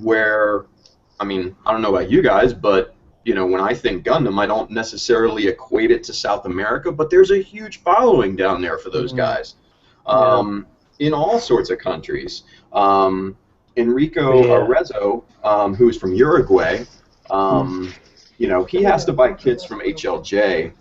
where, I mean, I don't know about you guys, but when I think Gundam, I don't necessarily equate it to South America, but there's a huge following down there for those guys, in all sorts of countries. Enrico Arezzo, who's from Uruguay, he has to buy kits from HLJ,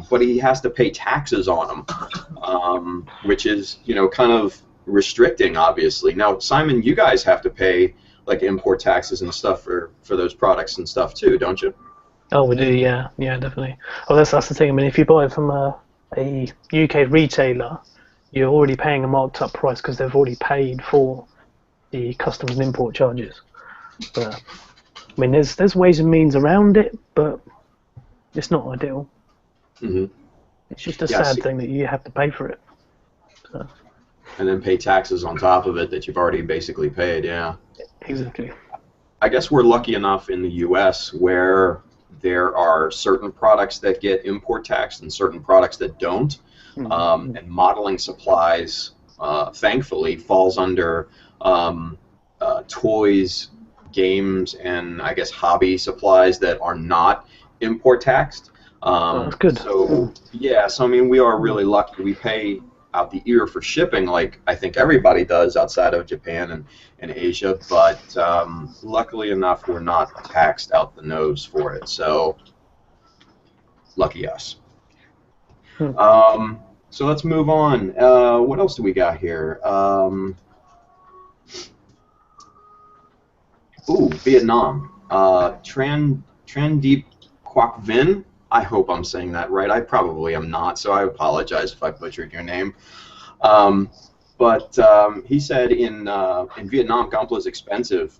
but he has to pay taxes on them, which is, kind of restricting, obviously. Now, Simon, you guys have to pay like import taxes and stuff for those products and stuff too, don't you? Oh, we do, yeah, definitely. Oh, that's the thing. I mean, if you buy from a UK retailer, you're already paying a marked up price because they've already paid for the customs and import charges. But I mean, there's ways and means around it, but it's not ideal. It's just a sad thing that you have to pay for it. So. and then pay taxes on top of it that you've already basically paid. Yeah. Exactly. I guess we're lucky enough in the U.S. where there are certain products that get import taxed and certain products that don't. And modeling supplies, thankfully, falls under toys, games, and I guess hobby supplies that are not import taxed. That's good. So yeah, so I mean, we are really lucky. We pay out the ear for shipping, like I think everybody does outside of Japan and Asia. But luckily enough, we're not taxed out the nose for it. So lucky us. So let's move on. What else do we got here? Vietnam. Tran Quoc Vinh. I hope I'm saying that right. I probably am not, so I apologize if I butchered your name. But he said in Vietnam, Gunpla is expensive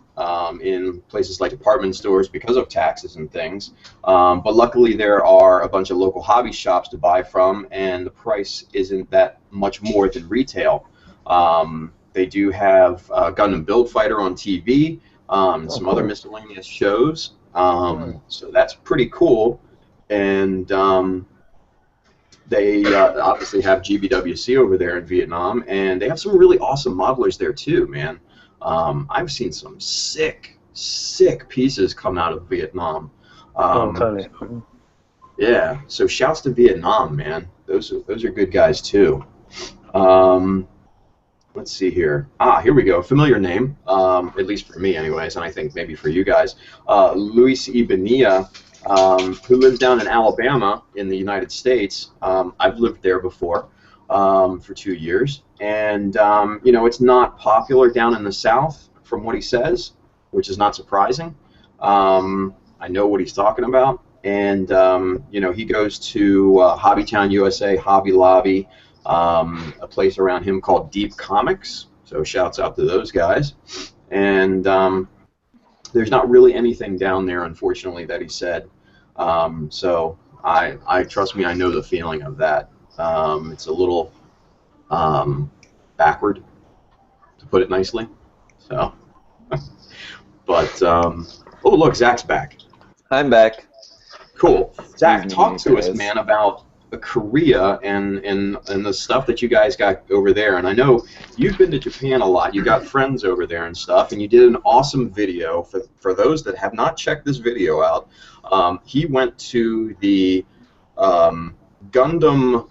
in places like department stores because of taxes and things. But luckily, there are a bunch of local hobby shops to buy from, and the price isn't that much more than retail. They do have Gundam Build Fighter on TV, some other miscellaneous shows. So that's pretty cool. And they obviously have GBWC over there in Vietnam, and they have some really awesome modelers there too, man. I've seen some sick pieces come out of Vietnam. Totally. Yeah, so shouts to Vietnam, man. Those are good guys too. Let's see here. Here we go. Familiar name, at least for me anyways, and I think maybe for you guys. Luis Ibanez, who lives down in Alabama in the United States. I've lived there before for 2 years. And, you know, it's not popular down in the South from what he says, which is not surprising. I know what he's talking about. And, you know, he goes to Hobbytown USA, Hobby Lobby, a place around him called Deep Comics. So shouts out to those guys. And there's not really anything down there, unfortunately, that he said. So I trust me, I know the feeling of that. It's a little backward, to put it nicely. So, but oh look, Zach's back. I'm back. Cool. Zach, talk to us, man, about Korea and the stuff that you guys got over there. And I know you've been to Japan a lot. You got friends over there and stuff, and you did an awesome video. For those that have not checked this video out, he went to the Gundam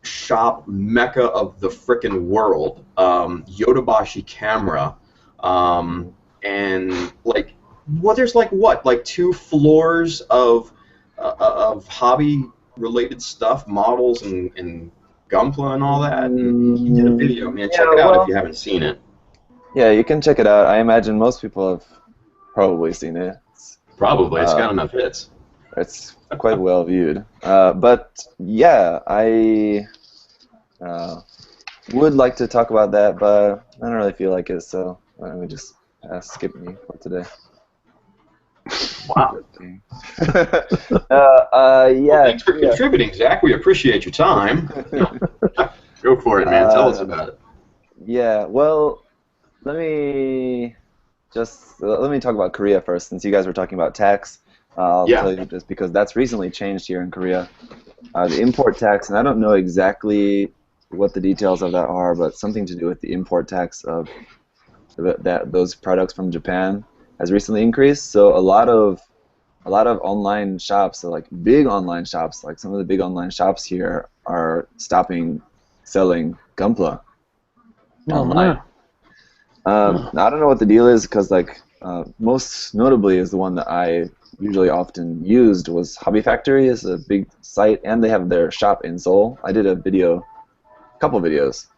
shop mecca of the frickin' world, Yodobashi Camera, and like, well, there's like what, like 2 floors of hobby-related stuff, models and Gunpla and all that. And he did a video, man. Check it out if you haven't seen it. Yeah, you can check it out. I imagine most people have probably seen it. Probably. It's got enough hits. It's quite well viewed. But yeah, I would like to talk about that, but I don't really feel like it, so why don't we just skip me for today. Wow. Yeah. Well, thanks for contributing, Zach. We appreciate your time. Go for it, man. Tell us about it. Yeah. Well, let me talk about Korea first, since you guys were talking about tax. I'll tell you just because that's recently changed here in Korea. The import tax, and I don't know exactly what the details of that are, but something to do with the import tax of those products from Japan has recently increased. So a lot of online shops, so like big online shops, like some of the big online shops here are stopping selling Gunpla online. I don't know what the deal is, because like most notably is the one that I usually often used was Hobby Factory. Is a big site, and they have their shop in Seoul. I did a couple videos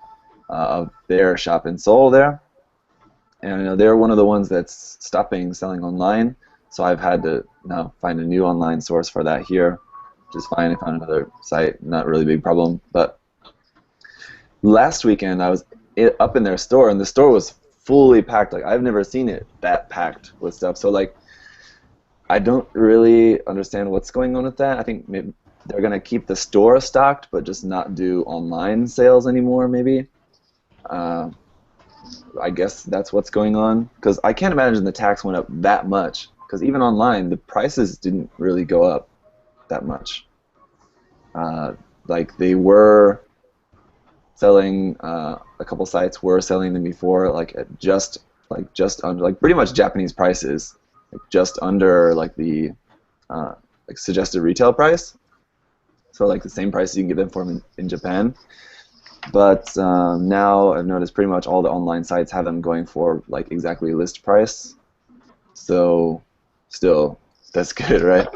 of their shop in Seoul there. And they're one of the ones that's stopping selling online, so I've had to now find a new online source for that here, which is fine. I found another site, not really a big problem. But last weekend I was up in their store, and the store was fully packed. Like, I've never seen it that packed with stuff. So like, I don't really understand what's going on with that. I think maybe they're gonna keep the store stocked, but just not do online sales anymore, maybe. I guess that's what's going on, because I can't imagine the tax went up that much, because even online the prices didn't really go up that much. Like they were selling, a couple sites were selling them before, like at just under, like pretty much Japanese prices, like just under like the like suggested retail price. So like the same price you can get them for in Japan. But now I've noticed pretty much all the online sites have them going for like exactly list price. So still, that's good, right?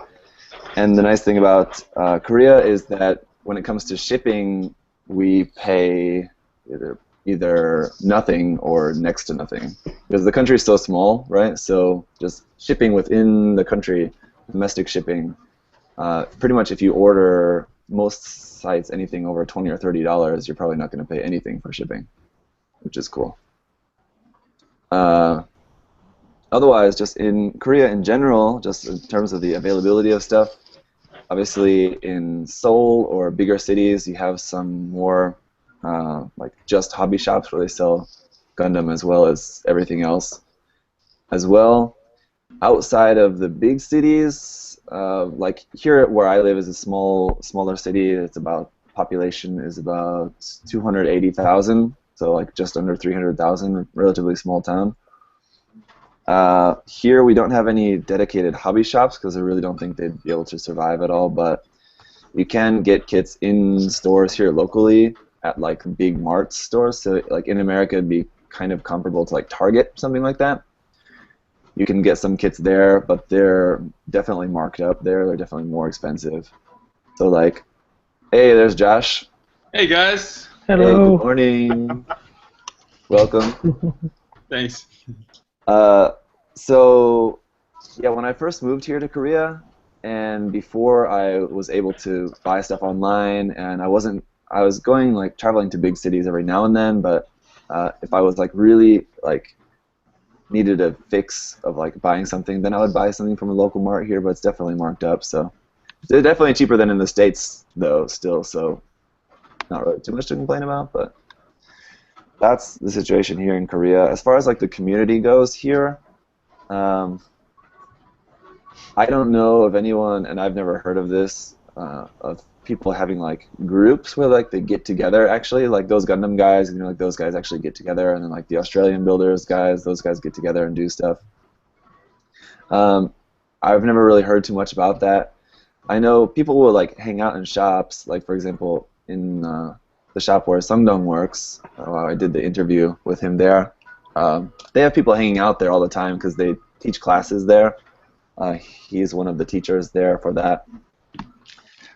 And the nice thing about Korea is that when it comes to shipping, we pay either nothing or next to nothing, because the country is so small, right? So just shipping within the country, domestic shipping, pretty much if you order most sites anything over $20 or $30, you're probably not going to pay anything for shipping, which is cool. Otherwise, just in Korea in general, just in terms of the availability of stuff, obviously in Seoul or bigger cities, you have some more like just hobby shops where they sell Gundam as well as everything else as well. Outside of the big cities, like here where I live is a smaller city. It's about, population is about 280,000, so like just under 300,000, relatively small town. Here we don't have any dedicated hobby shops because I really don't think they'd be able to survive at all, but you can get kits in stores here locally at like big Marts stores. So like in America it'd be kind of comparable to like Target, something like that. You can get some kits there, but they're definitely marked up there. They're definitely more expensive. So like, hey, there's Josh. Hey guys. Hello. Hey, good morning. Welcome. Thanks. So yeah, when I first moved here to Korea, and before I was able to buy stuff online, and I was going like traveling to big cities every now and then, but if I was like really like needed a fix of like buying something, then I would buy something from a local mart here, but it's definitely marked up. So they're definitely cheaper than in the States though still, so not really too much to complain about, but that's the situation here in Korea. As far as like the community goes here, I don't know of anyone, and I've never heard of this, of people having like groups where like they get together. Actually, like those Gundam guys, you know, like those guys actually get together, and then like the Australian builders guys, those guys get together and do stuff. I've never really heard too much about that. I know people will like hang out in shops, like for example in the shop where Sungdong works. I did the interview with him there. They have people hanging out there all the time because they teach classes there. He's one of the teachers there for that.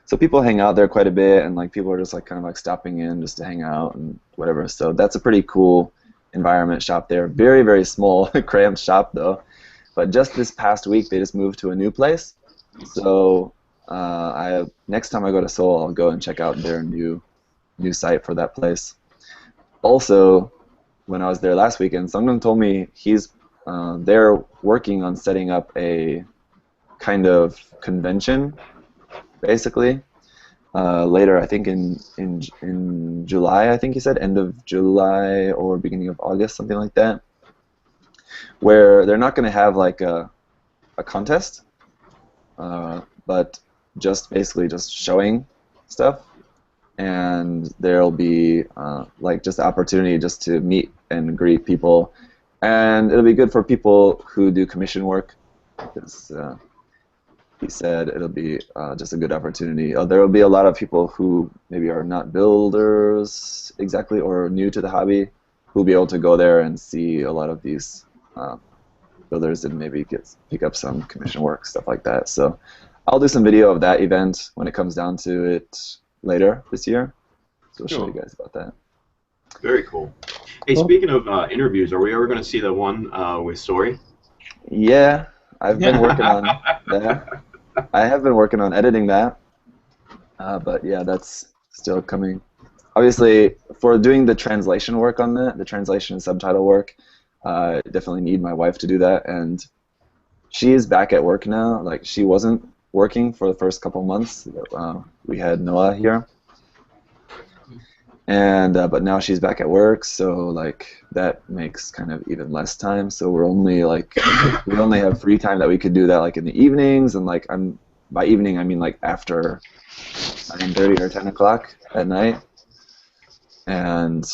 So people hang out there quite a bit, and like people are just like kind of like stopping in just to hang out and whatever. So that's a pretty cool environment shop there. Very, very small, cramped shop though. But just this past week they just moved to a new place. So next time I go to Seoul, I'll go and check out their new site for that place. Also, when I was there last weekend, Sungdong told me they're working on setting up a kind of convention, basically, later, I think in July, I think he said, end of July or beginning of August, something like that, where they're not going to have like a contest, but just basically just showing stuff, and there'll be like just the opportunity just to meet and greet people, and it'll be good for people who do commission work, because he said it'll be just a good opportunity. There will be a lot of people who maybe are not builders exactly or new to the hobby who will be able to go there and see a lot of these builders and maybe pick up some commission work, stuff like that. So I'll do some video of that event when it comes down to it later this year. So I'll show you guys about that. Very cool. Hey, speaking of interviews, are we ever going to see the one with Sori? Yeah, I've been working on that. I have been working on editing that, but yeah, that's still coming. Obviously, for doing the translation work on that, the translation and subtitle work, I definitely need my wife to do that, and she is back at work now. Like, she wasn't working for the first couple months. We had Noah here, and but now she's back at work, so like that makes kind of even less time. So we're only like we only have free time that we could do that like in the evenings, and like by evening I mean like after 9:30 or 10 o'clock at night. And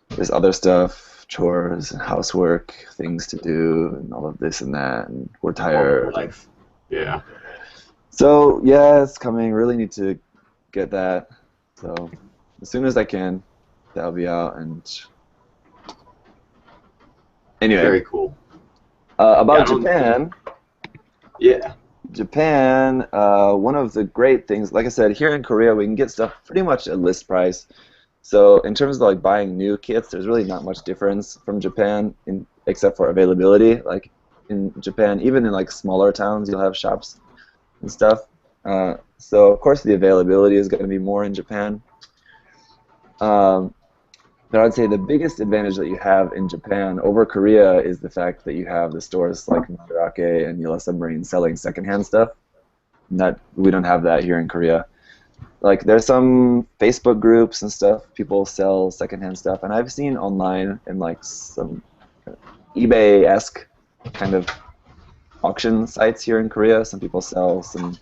there's other stuff, chores and housework, things to do, and all of this and that, and we're tired. Life. Yeah. So yeah, it's coming. Really need to get that. So as soon as I can, that'll be out. And anyway, Very cool. about Yeah, Japan. Yeah. Japan, one of the great things, like I said, here in Korea we can get stuff pretty much at list price. So in terms of like buying new kits, there's really not much difference from Japan, except for availability. Like in Japan, even in like smaller towns, you'll have shops and stuff. So of course the availability is going to be more in Japan. But I'd say the biggest advantage that you have in Japan over Korea is the fact that you have the stores like Mandarake and Yellow Submarine selling secondhand stuff. That we don't have that here in Korea. Like there's some Facebook groups and stuff, people sell secondhand stuff, and I've seen online in like some eBay-esque kind of auction sites here in Korea. Some people sell some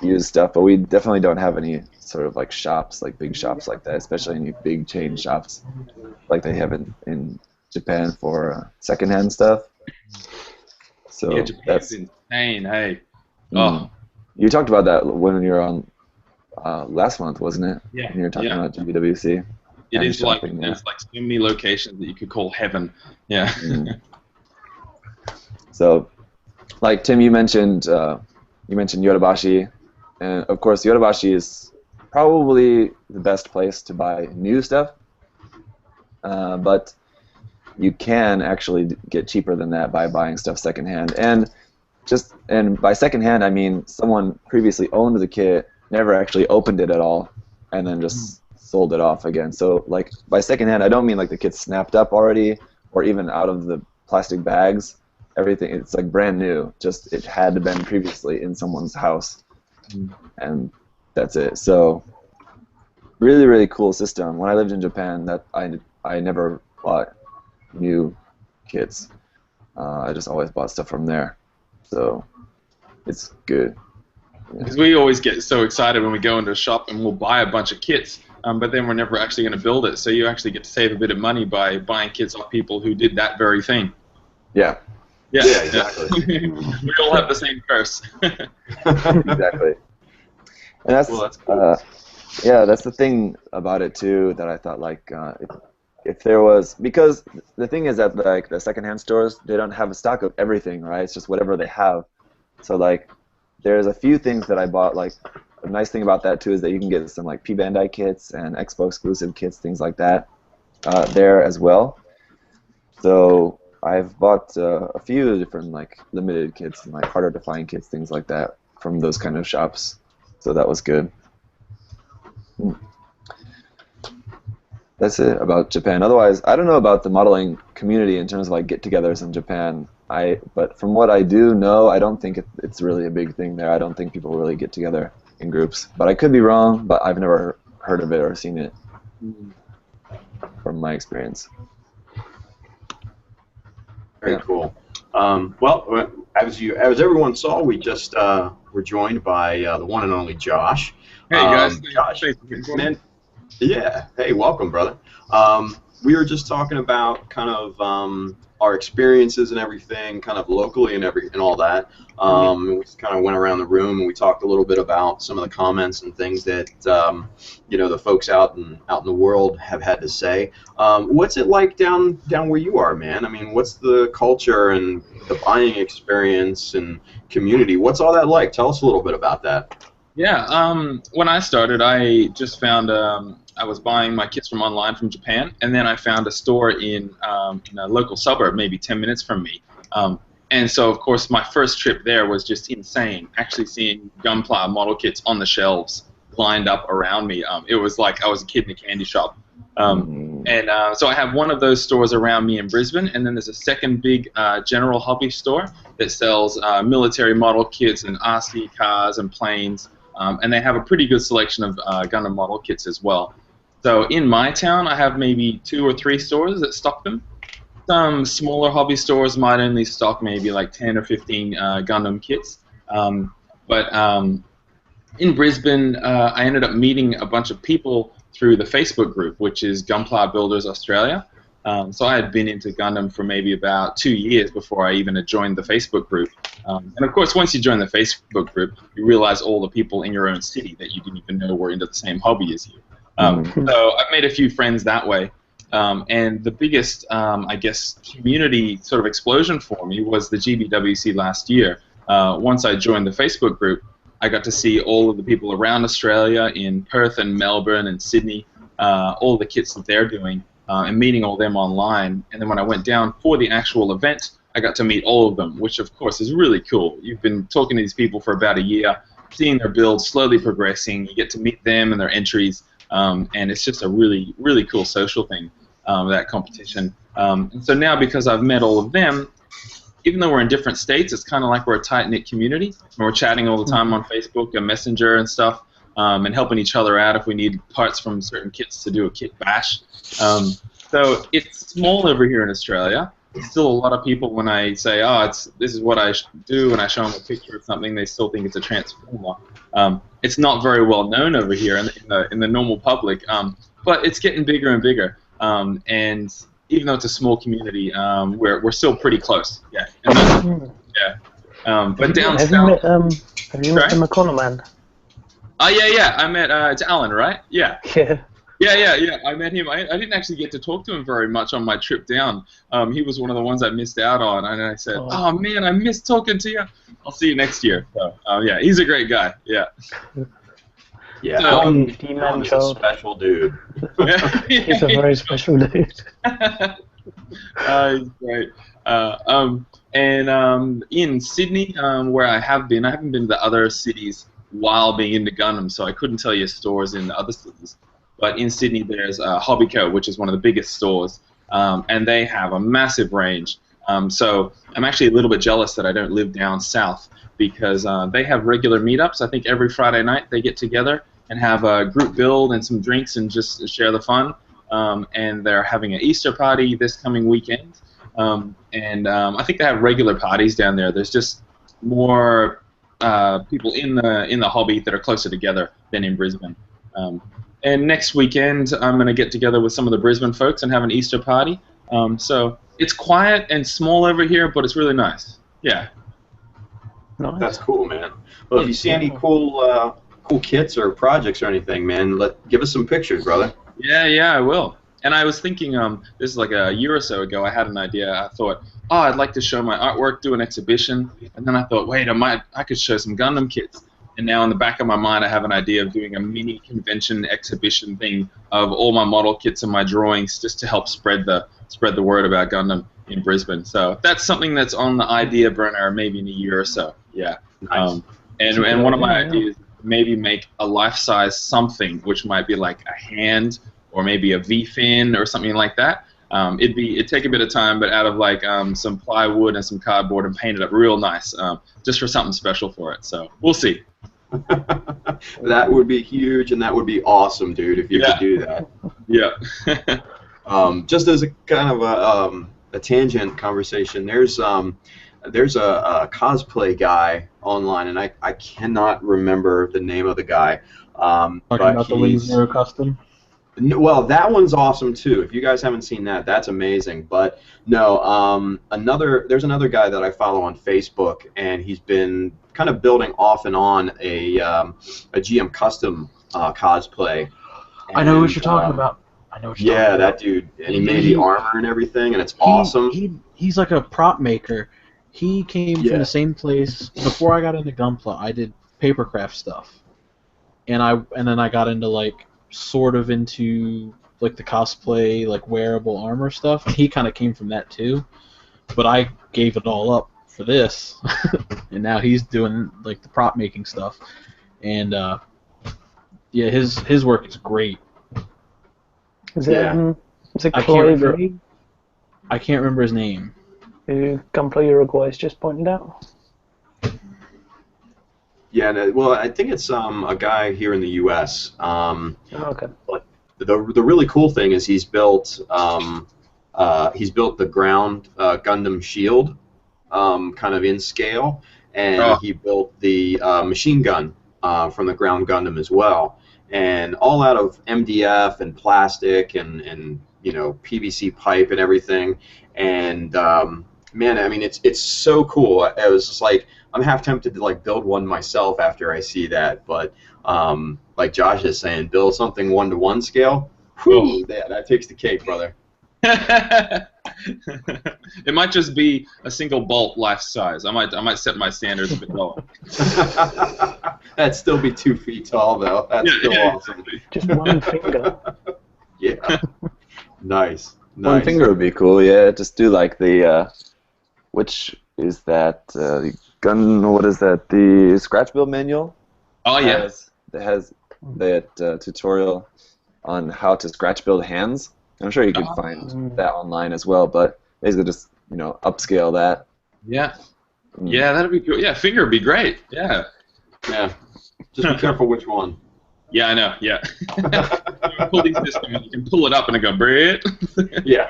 used stuff, but we definitely don't have any sort of like shops, like big shops like that, especially any big chain shops like they have in Japan for secondhand stuff. So Yeah, Japan's insane, hey. Oh, you talked about that when you were on last month, wasn't it? Yeah. When you were talking about GBWC. It is like shopping, there's like so many locations that you could call heaven. Yeah. So, like Tim, you mentioned Yodobashi, and of course Yodobashi is probably the best place to buy new stuff. But you can actually get cheaper than that by buying stuff secondhand. And by secondhand I mean someone previously owned the kit, never actually opened it at all, and then just sold it off again. So like by secondhand I don't mean like the kit's snapped up already or even out of the plastic bags. Everything, it's like brand new, just it had been previously in someone's house, and that's it. So really, really cool system. When I lived in Japan, that I never bought new kits. I just always bought stuff from there. So it's good. Because we always get so excited when we go into a shop and we'll buy a bunch of kits, but then we're never actually going to build it. So you actually get to save a bit of money by buying kits off people who did that very thing. Yeah. Yeah, exactly. We all have the same curse. Exactly. And that's, that's cool. Yeah, that's the thing about it too, that I thought like if there was, because the thing is that like the secondhand stores, they don't have a stock of everything, right? It's just whatever they have. So like there's a few things that I bought. Like a nice thing about that too is that you can get some like P Bandai kits and Expo exclusive kits, things like that, there as well. So I've bought a few different like limited kits and like harder to find kits, things like that, from those kind of shops. So that was good. That's it about Japan. Otherwise, I don't know about the modeling community in terms of like get-togethers in Japan. But from what I do know, I don't think it's really a big thing there. I don't think people really get together in groups. But I could be wrong. But I've never heard of it or seen it from my experience. Very cool. Well, as everyone saw, we just were joined by the one and only Josh. Hey guys, Josh, man, yeah. Hey, welcome, brother. We were just talking about kind of our experiences and everything, kind of locally and all that. And we just kind of went around the room and we talked a little bit about some of the comments and things that the folks out in the world have had to say. What's it like down where you are, man? I mean, what's the culture and the buying experience and community? What's all that like? Tell us a little bit about that. Yeah, when I started, I just found I was buying my kits from online from Japan, and then I found a store in a local suburb, maybe 10 minutes from me. And so, of course, my first trip there was just insane, actually seeing Gunpla model kits on the shelves lined up around me. It was like I was a kid in a candy shop. So I have one of those stores around me in Brisbane, and then there's a second big general hobby store that sells military model kits and RC cars and planes. And they have a pretty good selection of Gundam model kits as well. So in my town, I have maybe 2 or 3 stores that stock them. Some smaller hobby stores might only stock maybe like 10 or 15 Gundam kits. But in Brisbane, I ended up meeting a bunch of people through the Facebook group, which is Gunpla Builders Australia. So I had been into Gundam for maybe about 2 years before I even had joined the Facebook group. And of course, once you join the Facebook group, you realize all the people in your own city that you didn't even know were into the same hobby as you. So I've made a few friends that way. And the biggest, I guess, community sort of explosion for me was the GBWC last year. Once I joined the Facebook group, I got to see all of the people around Australia in Perth and Melbourne and Sydney, all the kits that they're doing, and meeting all them online. And then when I went down for the actual event, I got to meet all of them, which of course is really cool. You've been talking to these people for about a year, seeing their builds slowly progressing. You get to meet them and their entries, and it's just a really, really cool social thing, that competition. And so now, because I've met all of them, even though we're in different states, it's kind of like we're a tight-knit community. And we're chatting all the time on Facebook and Messenger and stuff, and helping each other out if we need parts from certain kits to do a kit bash. So it's small over here in Australia. Still a lot of people, when I say, oh, this is what I do, and I show them a picture of something, they still think it's a transformer. It's not very well known over here in the normal public, but it's getting bigger and bigger. And even though it's a small community, we're still pretty close. Yeah. But down south. Have you met the McConnell man? Oh yeah. I met it's Alan, right? Yeah. Yeah. Yeah. I met him. I didn't actually get to talk to him very much on my trip down. He was one of the ones I missed out on, and I said, "Oh man, I missed talking to you. I'll see you next year." So, yeah, he's a great guy. Yeah. Yeah, So, Alan's a special dude. He's a very special dude. He's great. In Sydney, where I haven't been to the other cities while being into Gundam, so I couldn't tell you stores in the other cities. But in Sydney, there's Hobbyco, which is one of the biggest stores, and they have a massive range. So I'm actually a little bit jealous that I don't live down south, because they have regular meetups. I think every Friday night they get together and have a group build and some drinks and just share the fun. And they're having an Easter party this coming weekend. I think they have regular parties down there. There's just more people in the hobby that are closer together than in Brisbane. And next weekend, I'm going to get together with some of the Brisbane folks and have an Easter party. So it's quiet and small over here, but it's really nice. Yeah. Nice. That's cool, man. Well, if you see any cool kits or projects or anything, man, give us some pictures, brother. Yeah, I will. And I was thinking, this is like a year or so ago, I had an idea. I thought, I'd like to show my artwork, do an exhibition. And then I thought, wait, I could show some Gundam kits. And now in the back of my mind, I have an idea of doing a mini convention exhibition thing of all my model kits and my drawings, just to help spread the word about Gundam in Brisbane. So that's something that's on the idea burner, maybe in a year or so. Yeah. Nice. And one of my ideas, maybe make a life-size something, which might be like a hand or maybe a V-fin or something like that. It'd take a bit of time, but out of like some plywood and some cardboard and paint it up real nice, just for something special for it. So we'll see. That would be huge, and that would be awesome, dude, if you could do that. Yeah. Just as a kind of a tangent conversation, there's a cosplay guy online, and I cannot remember the name of the guy. Talking about the Wings Zero custom? Well, that one's awesome too. If you guys haven't seen that, that's amazing. But no, there's another guy that I follow on Facebook, and he's been kind of building off and on a GM custom cosplay. And, I know what you're talking about. Yeah, that dude, and he made the armor and everything, and it's awesome. He's like a prop maker. He came from the same place. Before I got into Gunpla, I did papercraft stuff, and then I got into like sort of into like the cosplay, like wearable armor stuff. He kind of came from that too, but I gave it all up for this, and now he's doing like the prop making stuff, and his work is great. Is it I can't remember his name. Gunpla Uruguay is just pointed out. Yeah, well, I think it's a guy here in the U.S. Okay. the really cool thing is he's built the ground Gundam shield, kind of in scale, and Oh, he built the machine gun from the ground Gundam as well, and all out of MDF and plastic and PVC pipe and everything. And man, I mean, it's so cool. I was just like, I'm half tempted to like build one myself after I see that, but like Josh is saying, build something 1-to-1 scale. Whew, yeah, that takes the cake, brother. it might just be a single bolt life size. I might set my standards a bit lower. That'd still be 2 feet tall, though. That's still awesome. Just one finger. Yeah. Nice. One finger would be cool. Yeah, just do like the which is that what is that? The scratch build manual. Oh yeah. That has that tutorial on how to scratch build hands. I'm sure you could find that online as well, but basically just upscale that. Yeah. Yeah, that'd be cool. Yeah, finger would be great. Yeah. Yeah. Just be careful which one. Yeah, I know. Yeah. Pull these system, and you can pull it up and it go, Brit. Yeah.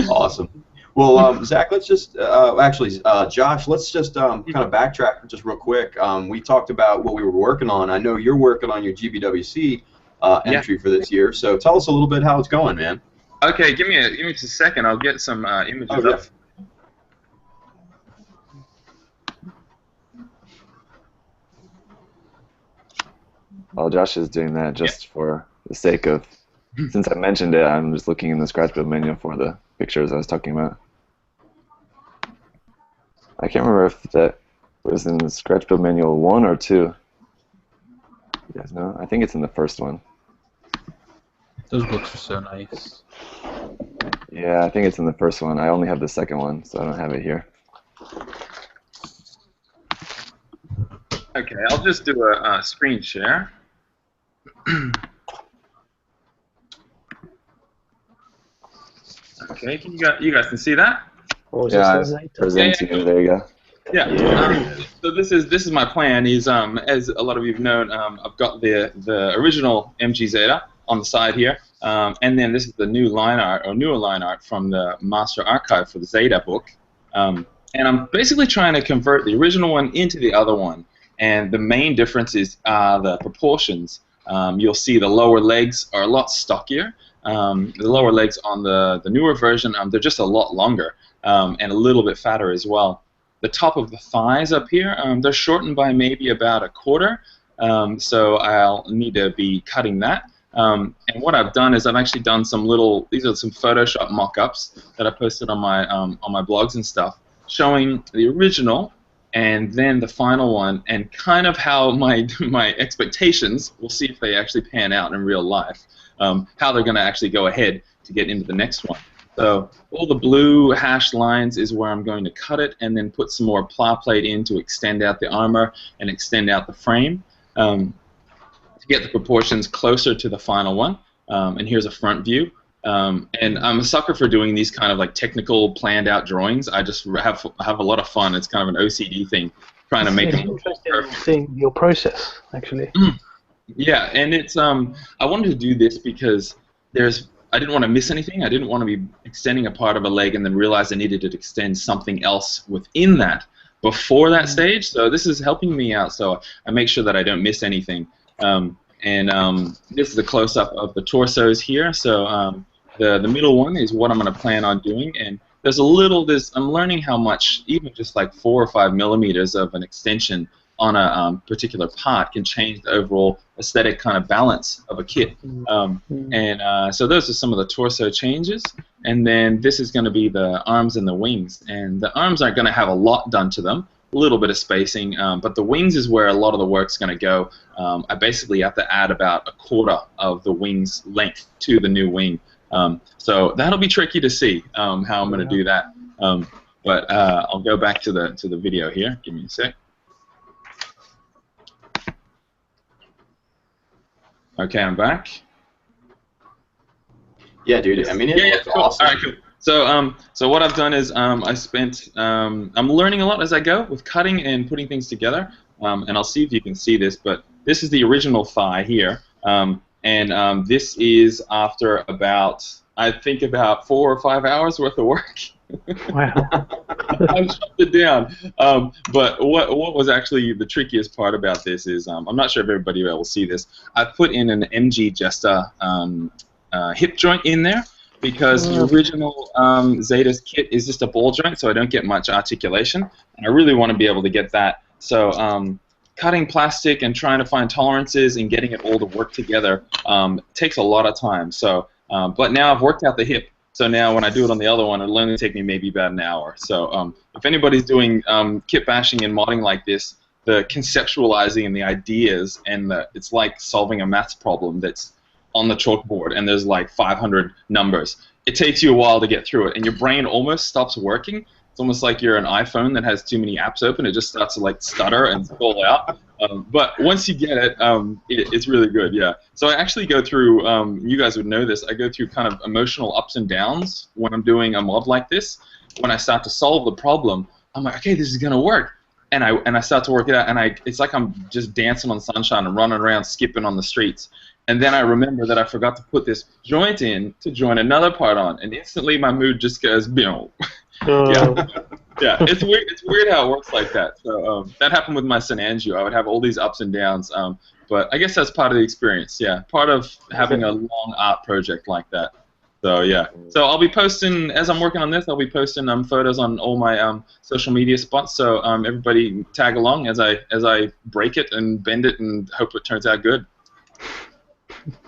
Awesome. Well, Zach, let's just Josh, let's just kind of backtrack just real quick. We talked about what we were working on. I know you're working on your GBWC entry for this year. So tell us a little bit how it's going, man. Okay, give me just a second. I'll get some images up. While Josh is doing that, just for the sake of, since I mentioned it, I'm just looking in the scratch build menu for the pictures I was talking about. I can't remember if that was in the scratch build manual 1 or 2. You guys know? I think it's in the first one. Those books are so nice. Yeah, I think it's in the first one. I only have the second one, so I don't have it here. Okay, I'll just do a screen share. Okay, you guys can see that? Yeah, presenting. There you go. Yeah. So this is my plan. Is as a lot of you've known, I've got the original MG Zeta on the side here, and then this is the new line art or newer line art from the Master Archive for the Zeta book, and I'm basically trying to convert the original one into the other one. And the main difference is the proportions. You'll see the lower legs are a lot stockier. The lower legs on the newer version, they're just a lot longer and a little bit fatter as well. The top of the thighs up here, they're shortened by maybe about a quarter, so I'll need to be cutting that. And what I've done is I've actually done these are some Photoshop mock-ups that I posted on my blogs and stuff, showing the original and then the final one, and kind of how my expectations, we'll see if they actually pan out in real life, how they're going to actually go ahead to get into the next one. So all the blue hashed lines is where I'm going to cut it and then put some more pla plate in to extend out the armor and extend out the frame to get the proportions closer to the final one. And here's a front view. And I'm a sucker for doing these kind of like technical planned out drawings. I just have a lot of fun. It's kind of an OCD thing, trying to make them interesting seeing your process actually. Yeah, and it's I wanted to do this because I didn't want to miss anything. I didn't want to be extending a part of a leg and then realize I needed to extend something else within that before that stage. So this is helping me out. So I make sure that I don't miss anything. This is a close-up of the torsos here. So the middle one is what I'm going to plan on doing, and I'm learning how much even just like 4 or 5 millimeters of an extension on a particular part can change the overall aesthetic kind of balance of a kit. So those are some of the torso changes, and then this is going to be the arms and the wings, and the arms aren't going to have a lot done to them, a little bit of spacing, but the wings is where a lot of the work's going to go. I basically have to add about a quarter of the wing's length to the new wing. So that'll be tricky to see how I'm going to do that. But I'll go back to the video here. Give me a sec. Okay, I'm back. Yeah, dude. I mean, it looks awesome. All right, cool. So what I've done is I'm learning a lot as I go with cutting and putting things together. And I'll see if you can see this, but this is the original thigh here. This is after about, I think, about 4 or 5 hours worth of work. Wow. I've shut it down. But what was actually the trickiest part about this is, I'm not sure if everybody will see this. I put in an MG Jester hip joint in there because the original Zeta's kit is just a ball joint, so I don't get much articulation. And I really want to be able to get that. So cutting plastic and trying to find tolerances and getting it all to work together takes a lot of time. So, but now I've worked out the hip. So now when I do it on the other one, it'll only take me maybe about an hour. So if anybody's doing kit bashing and modding like this, the conceptualizing and the ideas, and it's like solving a maths problem that's on the chalkboard and there's like 500 numbers. It takes you a while to get through it, and your brain almost stops working. It's almost like you're an iPhone that has too many apps open. It just starts to like stutter and fall out. But once you get it, it's really good, yeah. So I actually go through, you guys would know this, I go through kind of emotional ups and downs when I'm doing a mod like this. When I start to solve the problem, I'm like, okay, this is going to work. And I start to work it out, and it's like I'm just dancing on sunshine and running around, skipping on the streets. And then I remember that I forgot to put this joint in to join another part on, and instantly my mood just goes, yeah. Yeah, it's weird. It's weird how it works like that. So that happened with my San Andrew. I would have all these ups and downs, but I guess that's part of the experience. Yeah, part of having a long art project like that. So yeah. So I'll be posting as I'm working on this. I'll be posting photos on all my social media spots. So everybody tag along as I break it and bend it and hope it turns out good.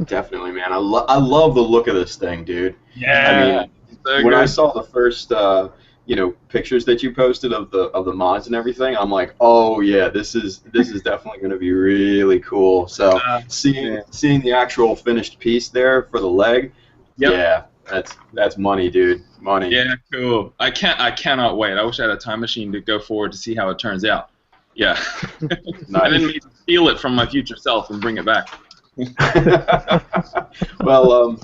Definitely, man. I love the look of this thing, dude. Yeah. I mean, when I saw the first pictures that you posted of the mods and everything, I'm like, oh yeah, this is definitely going to be really cool. So seeing the actual finished piece there for the leg, yeah, that's money, dude. Money. Yeah, cool. I cannot wait. I wish I had a time machine to go forward to see how it turns out. Yeah. Nice. And then maybe steal it from my future self and bring it back. Well,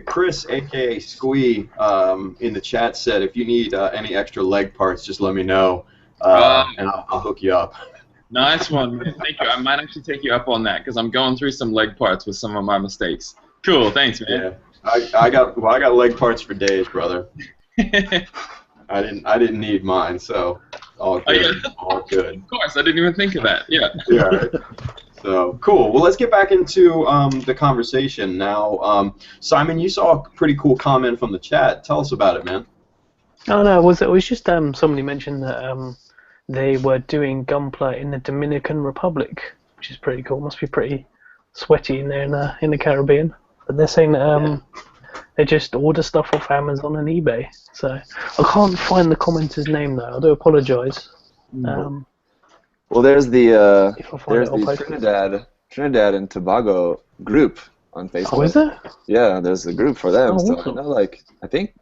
Chris, aka Squee, in the chat said if you need any extra leg parts, just let me know, and I'll hook you up. Nice one, man. Thank you. I might actually take you up on that because I'm going through some leg parts with some of my mistakes. Cool, thanks, man. Yeah, I got leg parts for days, brother. I didn't need mine, so all good. All good. Of course, I didn't even think of that. Yeah. Yeah. Right. So cool. Well, let's get back into the conversation now. Simon, you saw a pretty cool comment from the chat. Tell us about it, man. Oh no, it was just somebody mentioned that they were doing Gunpla in the Dominican Republic, which is pretty cool. Must be pretty sweaty in there in the Caribbean. But they're saying that they just order stuff off Amazon and eBay. So I can't find the commenter's name though. I do apologise. Well, there's the it, Trinidad and Tobago group on Facebook. Oh, is there? Yeah, there's a group for them. Oh, so awesome. I think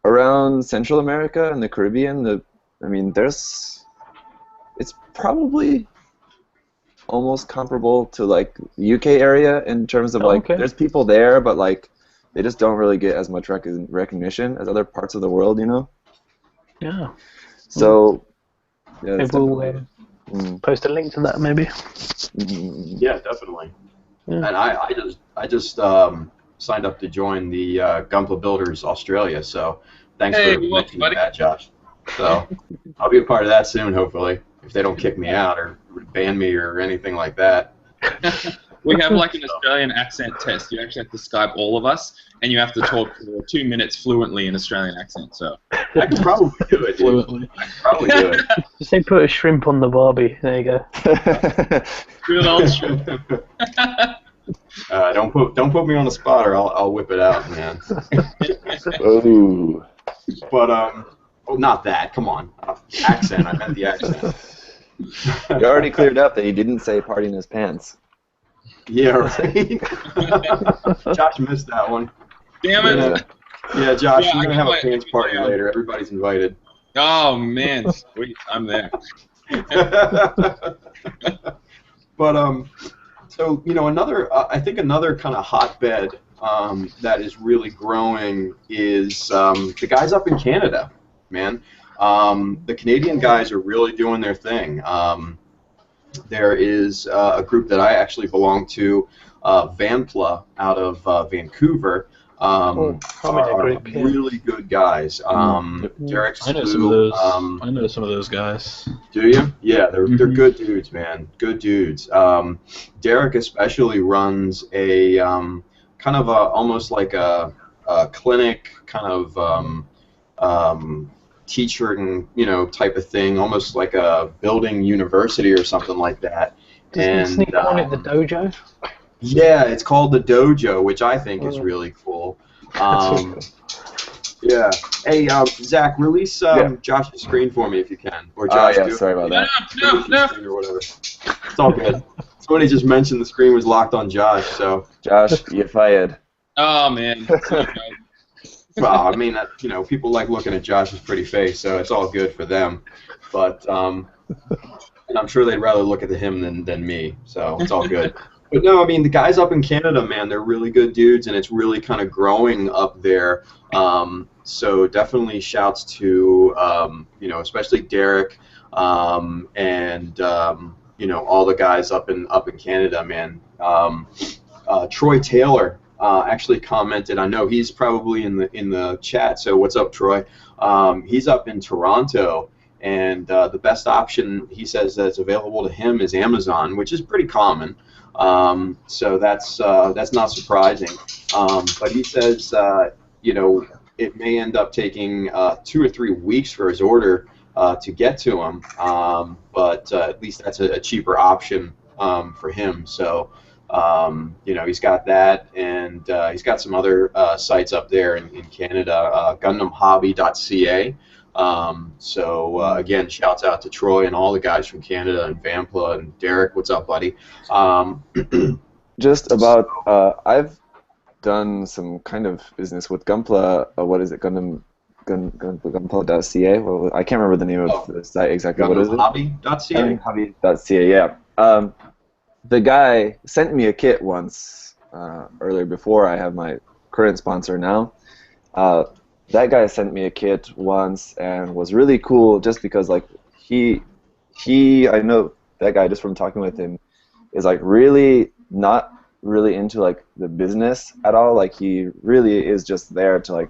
around Central America and the Caribbean, it's probably almost comparable to like the UK area in terms of there's people there, but they just don't really get as much recognition as other parts of the world, you know? Yeah. So. Yeah, maybe we'll post a link to that, maybe. Yeah, definitely. Yeah. And I just signed up to join the Gunpla Builders Australia. So thanks for mentioning that, Josh. So I'll be a part of that soon, hopefully, if they don't kick me out or ban me or anything like that. We have like an Australian accent test. You actually have to Skype all of us, and you have to talk for 2 minutes fluently in Australian accent. So I could probably do it, dude. Fluently. I could probably do it. Just say put a shrimp on the Barbie. There you go. Good old shrimp. Don't put me on the spot, or I'll whip it out, man. Oh. But not that. Come on, accent. I meant the accent. You already cleared up that he didn't say party in his pants. Yeah, right. Josh missed that one. Damn it. Yeah, Josh, we're gonna have a pants party later. Everybody's invited. Oh man, sweet, I'm there. But so I think another kind of hotbed that is really growing is the guys up in Canada, man. The Canadian guys are really doing their thing. there is a group that I actually belong to, Vanpla, out of Vancouver. I'm in a Are group, yeah. really good guys. Derek I know some of Slew, those. I know some of those guys. do you? Yeah, they're Mhm. good dudes, man. Good dudes. Derek especially runs a kind of almost like a clinic kind of teacher and type of thing, almost like a building university or something like that. Doesn't he And call it the dojo? yeah, it's called the Dojo, which I think is Mm. really cool. That's really cool. Yeah. Hey, Zach, release Yeah. Josh's screen for me if you can, or Oh, Josh, yeah, do it. sorry about that. No, Release no, your no. screen or whatever. It's all good. Somebody just mentioned the screen was locked on Josh, so Josh, you're fired. Oh man. well, I mean, people like looking at Josh's pretty face, so it's all good for them. But and I'm sure they'd rather look at him than me, so it's all good. But no, I mean, the guys up in Canada, man, they're really good dudes, and it's really kind of growing up there. So definitely shouts to, especially Derek, and all the guys up in Canada, man. Troy Taylor actually commented. I know he's probably in the chat. So what's up, Troy? He's up in Toronto. And the best option, he says, that's available to him is Amazon, which is pretty common. So that's not surprising. But he says, it may end up taking 2 or 3 weeks for his order to get to him. But at least that's a cheaper option for him. So, he's got that, and he's got some other sites up there in Canada, GundamHobby.ca. Again, shouts out to Troy and all the guys from Canada and Vampla and Derek. What's up, buddy? Just about, I've done some kind of business with Gunpla. What is it? Gunpla.ca? Well, I can't remember the name of the site exactly. What is it? GundamHobby.ca. GundamHobby.ca. Yeah. The guy sent me a kit once earlier before I have my current sponsor now. That guy sent me a kit once and was really cool just because I know that guy just from talking with him is really not really into the business at all. He really is just there to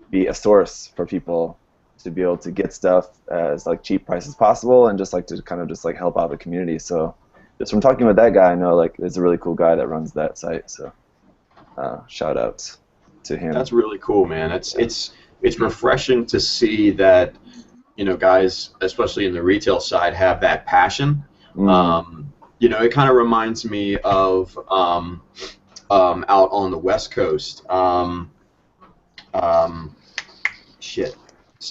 be a source for people to be able to get stuff as cheap price as possible and just to kind of just help out the community. So just from talking with that guy, I know it's a really cool guy that runs that site. So shout outs to him. That's really cool, man. It's refreshing to see that guys, especially in the retail side, have that passion. It kind of reminds me of out on the West Coast.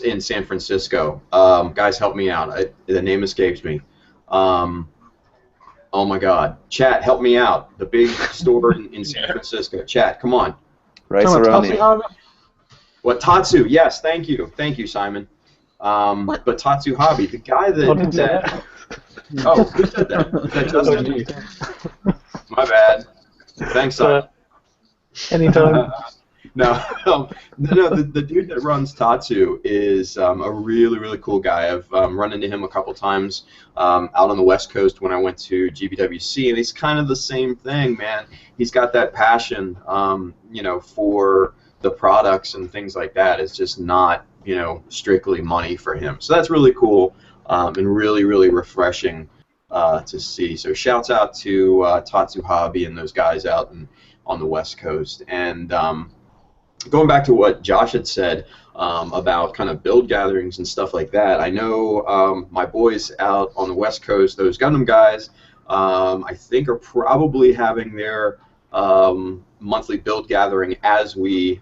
In San Francisco. Guys, help me out. The name escapes me. Oh my God, chat, help me out. The big store in San Francisco. Chat, come on. Right around here. What, Tatsu? Yes, thank you, Simon. But Tatsu Hobby, the guy that oh, who said that? That Justin? My bad. Thanks, Simon. Anytime. No, the dude that runs Tatsu is a really, really cool guy. I've run into him a couple times out on the West Coast when I went to GBWC, and he's kind of the same thing, man. He's got that passion, for the products and things like that. It's just not, strictly money for him. So that's really cool and really, really refreshing to see. So shouts out to Tatsu Hobby and those guys out on the West Coast. And going back to what Josh had said about kind of build gatherings and stuff like that, I know my boys out on the West Coast, those Gundam guys, I think are probably having their monthly build gathering as we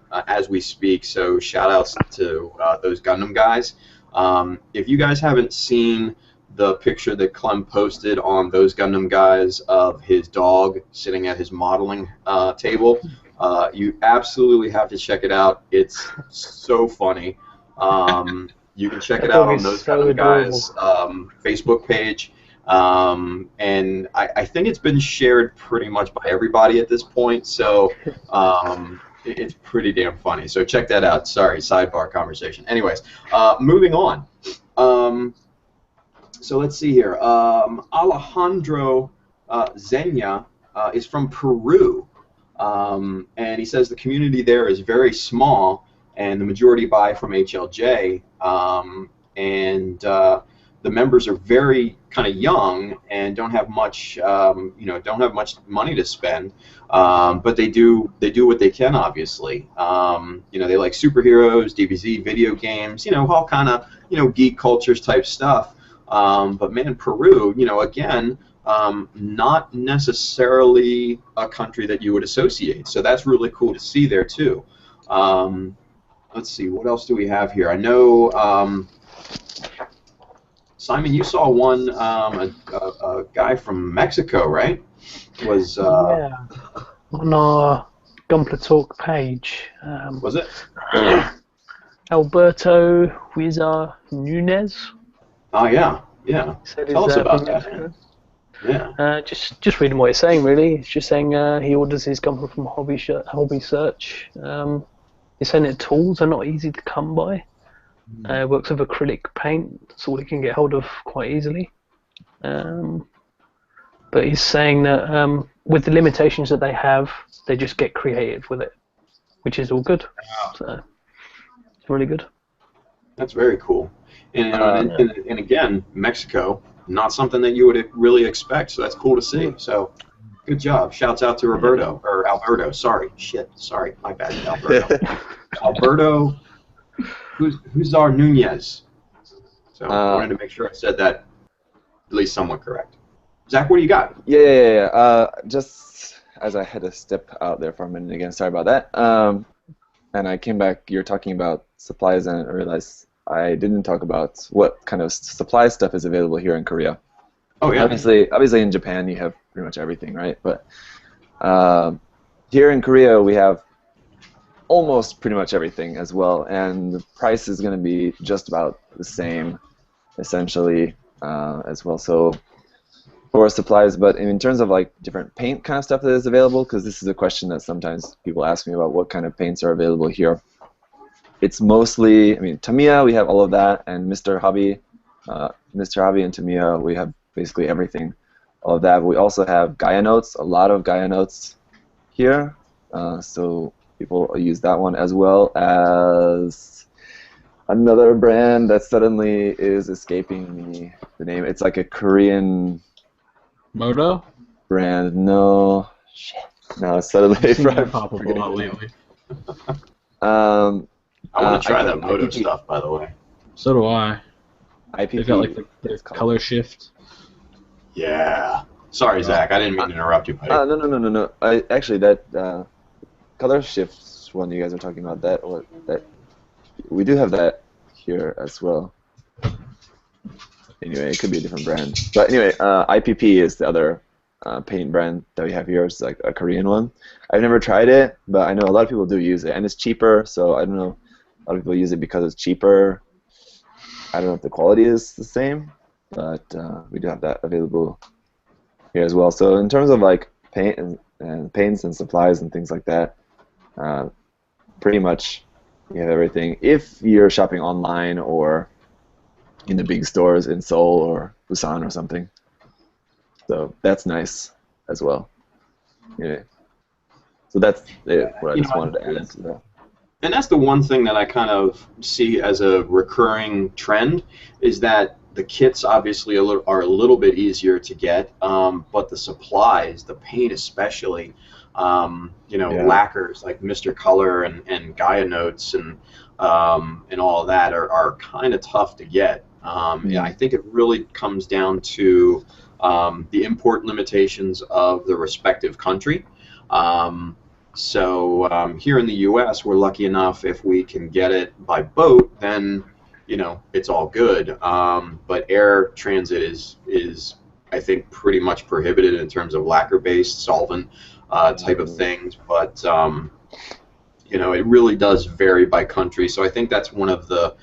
speak. So shout outs to those Gundam guys. If you guys haven't seen the picture that Clem posted on those Gundam guys of his dog sitting at his modeling table, you absolutely have to check it out. It's so funny. You can check it out on those Gundam guys' Facebook page. And I think it's been shared pretty much by everybody at this point, so it's pretty damn funny. So check that out. Sorry, sidebar conversation. Anyways, moving on. So let's see here. Alejandro Zenya is from Peru, and he says the community there is very small, and the majority buy from HLJ, and the members are very kind of young and don't have much, don't have much money to spend, but they do what they can, obviously. They like superheroes, DBZ, video games, all kind of geek cultures type stuff. But man, Peru, again, not necessarily a country that you would associate. So that's really cool to see there too. Let's see, what else do we have here? I know, Simon, you saw one, a guy from Mexico, right? Was yeah, on our Gunpla Talk page. Was it? Alberto Huizar Nunez. Oh yeah. Tell us about that. Mexico. Yeah. Just reading what he's saying, really. It's just saying he orders his Gunpla from Hobby Search. He's saying that tools are not easy to come by. Works with acrylic paint. That's all he can get hold of quite easily. But he's saying that with the limitations that they have, they just get creative with it, which is all good. Wow. So it's really good. That's very cool. And again, Mexico, not something that you would really expect, so that's cool to see. So good job. Shouts out to Alberto. Sorry, my bad, Alberto. Alberto Huizar Nunez. So I wanted to make sure I said that at least somewhat correct. Zach, what do you got? Yeah. Just as I had to step out there for a minute again, sorry about that. And I came back, you're talking about supplies, and I realized I didn't talk about what kind of supply stuff is available here in Korea. Oh, yeah. Obviously in Japan you have pretty much everything, right? But here in Korea we have almost pretty much everything as well, and the price is going to be just about the same, essentially, as well. So for supplies, but in terms of like different paint kind of stuff that is available, because this is a question that sometimes people ask me about what kind of paints are available here. It's mostly, Tamiya, we have all of that, and Mr. Hobby and Tamiya, we have basically everything, all of that. But we also have Gaia Notes, a lot of Gaia Notes here, so people use that one, as well as another brand that suddenly is escaping me the name. It's like a Korean Moto? brand. No, shit. No, suddenly Pop up a lot lately. I want to try that Moto stuff, by the way. So do I. IPP. They've got like the color shift. Yeah. Sorry, Zach. I didn't mean to interrupt you, buddy. No. Actually, that color shift one you guys are talking about, that we do have that here as well. Anyway, it could be a different brand. But anyway, IPP is the other paint brand that we have here. It's like a Korean one. I've never tried it, but I know a lot of people do use it, and it's cheaper. So I don't know. A lot of people use it because it's cheaper. I don't know if the quality is the same, but we do have that available here as well. So in terms of like paint and paints and supplies and things like that, pretty much you have everything. If you're shopping online or in the big stores in Seoul or Busan or something, so that's nice as well. Yeah. So that's it, what I just wanted to add to that. And that's the one thing that I kind of see as a recurring trend, is that the kits obviously are a little bit easier to get, but the supplies, the paint especially, lacquers like Mr. Color and Gaia Notes and all of that are kind of tough to get. I think it really comes down to the import limitations of the respective country. So here in the U.S., we're lucky enough if we can get it by boat, then it's all good. But air transit is I think pretty much prohibited in terms of lacquer-based solvent type of things. But it really does vary by country. So I think that's one of the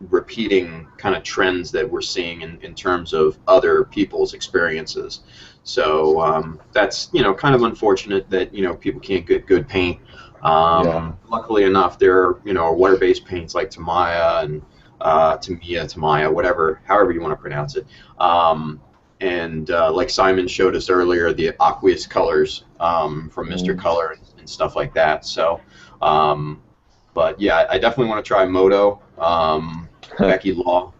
repeating kind of trends that we're seeing in terms of other people's experiences. So that's kind of unfortunate that people can't get good paint. Luckily enough, there are water-based paints like Tamiya and Tamaya, whatever, however you want to pronounce it. And like Simon showed us earlier, the aqueous colors from Mr. Color and stuff like that. So, but yeah, I definitely want to try Moto. Becky Law,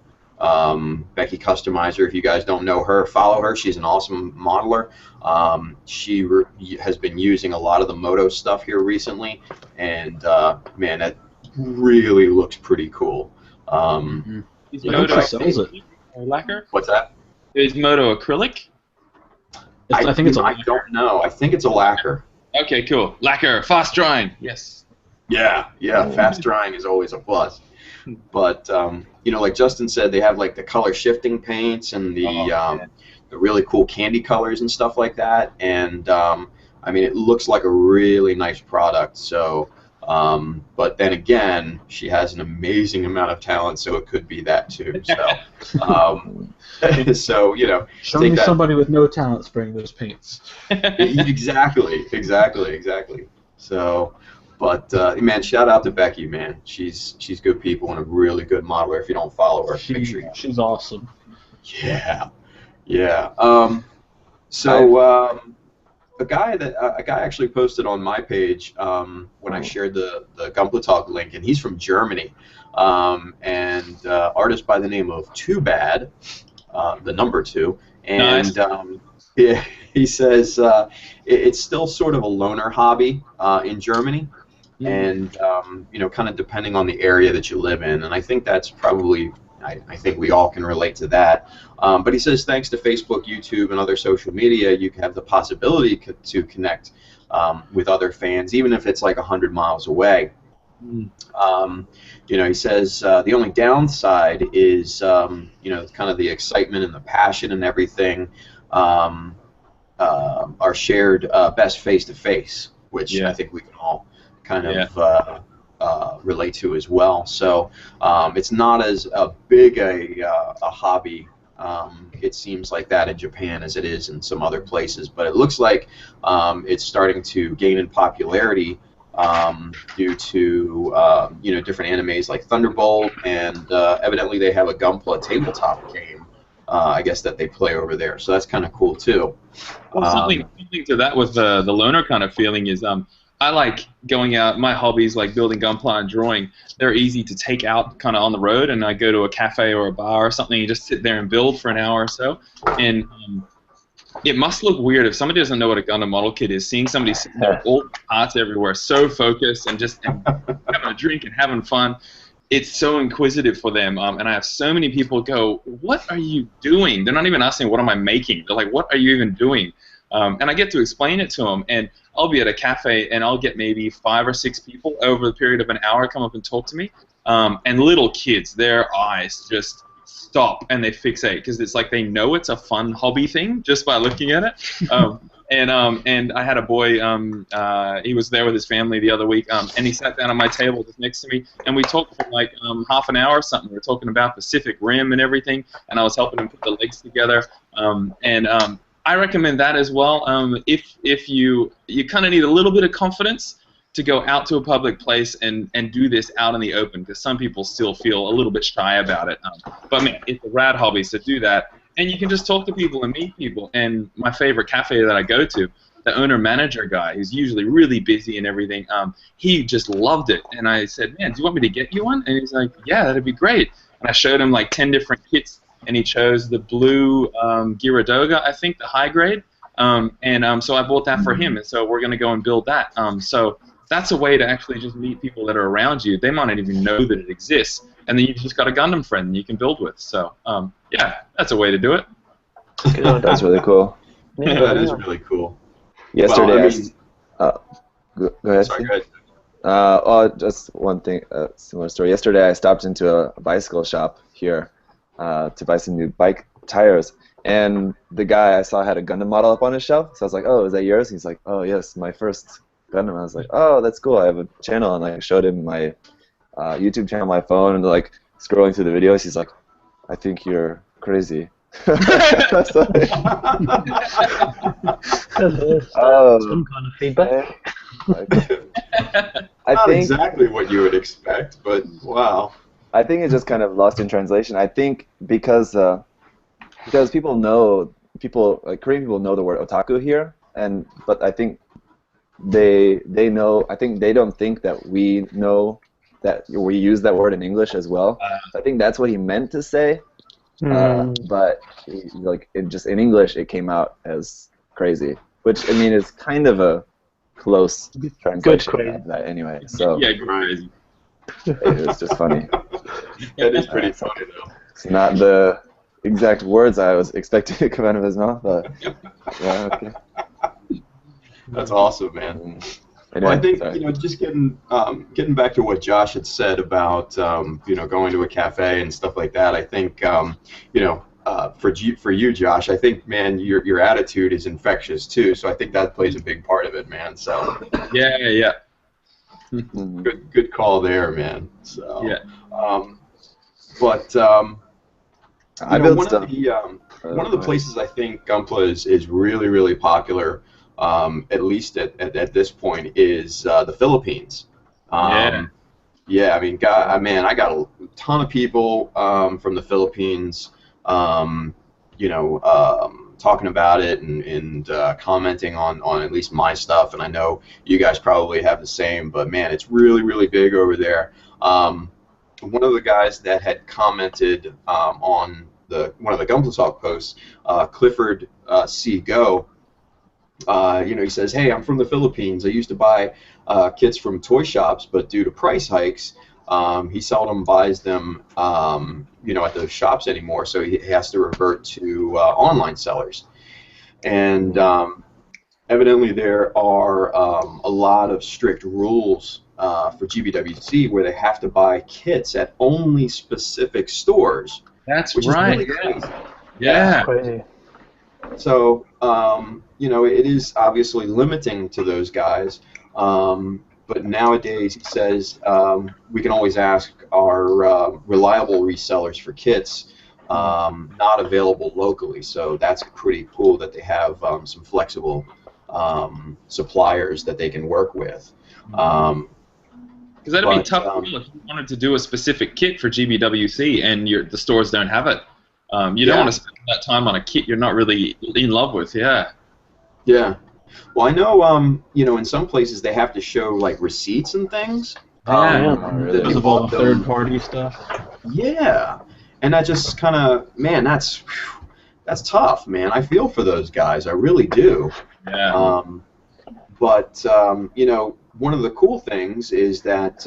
Becky Customizer. If you guys don't know her, follow her. She's an awesome modeler. She has been using a lot of the Moto stuff here recently, and man, that really looks pretty cool. Is I think Moto she sells it. lacquer? What's that? Is Moto acrylic? I think it's a I don't know. I think it's a lacquer. Okay, cool. Lacquer, fast drying. Yes. Yeah, fast drying is always a plus. But you know, like Justin said, they have like the color shifting paints and the really cool candy colors and stuff like that. And I mean, it looks like a really nice product. So, but then again, she has an amazing amount of talent, so it could be that too. So, so you know, Show me somebody with no talent spraying those paints. exactly. So. But man, shout out to Becky, man. She's good people and a really good modeler. If you don't follow her, make sure you. She's awesome. Yeah. So a guy actually posted on my page when I shared the Gunpla Talk link, and he's from Germany, and artist by the name of Too Bad, the number 2, and nice. He says it's still sort of a loner hobby in Germany. And you know, kind of depending on the area that you live in, and I think that's probably, I think we all can relate to that. But he says thanks to Facebook, YouTube, and other social media, you have the possibility to connect with other fans, even if it's like 100 miles away. You know, he says the only downside is you know, kind of the excitement and the passion and everything are shared best face to face, which I think we can all kind of relate to as well. So it's not as big a hobby, it seems like that in Japan as it is in some other places, but it looks like it's starting to gain in popularity due to you know, different animes like Thunderbolt, and evidently they have a Gunpla tabletop game, I guess, that they play over there. So that's kind of cool too. Well, something to that with the loner kind of feeling is I like going out. My hobbies, like building Gunpla and drawing, they're easy to take out kind of on the road, and I go to a cafe or a bar or something and just sit there and build for an hour or so. And it must look weird if somebody doesn't know what a Gundam model kit is, seeing somebody sitting there with all the parts everywhere, so focused and just having a drink and having fun. It's so inquisitive for them, and I have so many people go, "What are you doing?" They're not even asking, "What am I making?" They're like, "What are you even doing?" And I get to explain it to them, and I'll be at a cafe, and I'll get maybe 5 or 6 people over the period of an hour come up and talk to me, and little kids, their eyes just stop and they fixate because it's like they know it's a fun hobby thing just by looking at it. And I had a boy, he was there with his family the other week, and he sat down at my table just next to me, and we talked for like half an hour or something. We were talking about Pacific Rim and everything, and I was helping him put the legs together, I recommend that as well. If you kind of need a little bit of confidence to go out to a public place and do this out in the open, because some people still feel a little bit shy about it. But man, it's a rad hobby, so do that. And you can just talk to people and meet people. And my favorite cafe that I go to, the owner-manager guy, who's usually really busy and everything, he just loved it. And I said, "Man, do you want me to get you one?" And he's like, "Yeah, that'd be great." And I showed him like 10 different kits, and he chose the blue Gyaradoga, I think, the high grade. So I bought that for him, and so we're going to go and build that. So that's a way to actually just meet people that are around you. They might not even know that it exists, and then you've just got a Gundam friend you can build with. So yeah, that's a way to do it. That's really cool. Yeah, that is really cool. Yesterday, go ahead. Sorry, go ahead. Just one thing, similar story. Yesterday, I stopped into a bicycle shop here to buy some new bike tires, and the guy I saw had a Gundam model up on his shelf. So I was like, "Oh, is that yours?" He's like, "Oh, yes, my first Gundam." I was like, "Oh, that's cool. I have a channel," and like I showed him my YouTube channel, my phone, and like scrolling through the videos. He's like, "I think you're crazy." That's like, some kind of feedback. I Not think exactly what you would expect, but wow. I think it's just kind of lost in translation. I think because people know Korean people know the word otaku here, but I think they know. I think they don't think that we know that we use that word in English as well. I think that's what he meant to say. But just in English, it came out as crazy, which I mean is kind of a close translation of that anyway. So Yeah, crazy. it was just funny. That is pretty funny though. It's not the exact words I was expecting to come out of his mouth, but yeah, okay. That's awesome, man. Anyway, Well, I think sorry. just getting back to what Josh had said about going to a cafe and stuff like that. I think for you, Josh, I think, man, your attitude is infectious too. So I think that plays a big part of it, man. So Yeah. good call there, man. So Yeah. But I build stuff. One of the places I think Gunpla is really, really popular, at least at this point, is the Philippines. Yeah, I mean, I got a ton of people from the Philippines, talking about it and commenting on at least my stuff, and I know you guys probably have the same, but man, it's really, really big over there. One of the guys that had commented on one of the Gunpla Talk posts, Clifford C. Go, he says, "Hey, I'm from the Philippines. I used to buy kits from toy shops, but due to price hikes, he seldom buys them, at those shops anymore. So he has to revert to online sellers. And evidently, there are a lot of strict rules for GBWC where they have to buy kits at only specific stores. That's which right. Is really crazy. Yeah. Crazy. So, it is obviously limiting to those guys. But nowadays, he says we can always ask our reliable resellers for kits not available locally. So that's pretty cool that they have some flexible suppliers that they can work with. Because that'd be tough if you wanted to do a specific kit for GBWC and the stores don't have it. You don't want to spend that time on a kit you're not really in love with. Yeah. Yeah. Well, I know, in some places they have to show like receipts and things. Really? Because of all the third-party stuff. Yeah, and that just kind of, man, that's tough, man. I feel for those guys, I really do. Yeah. But one of the cool things is that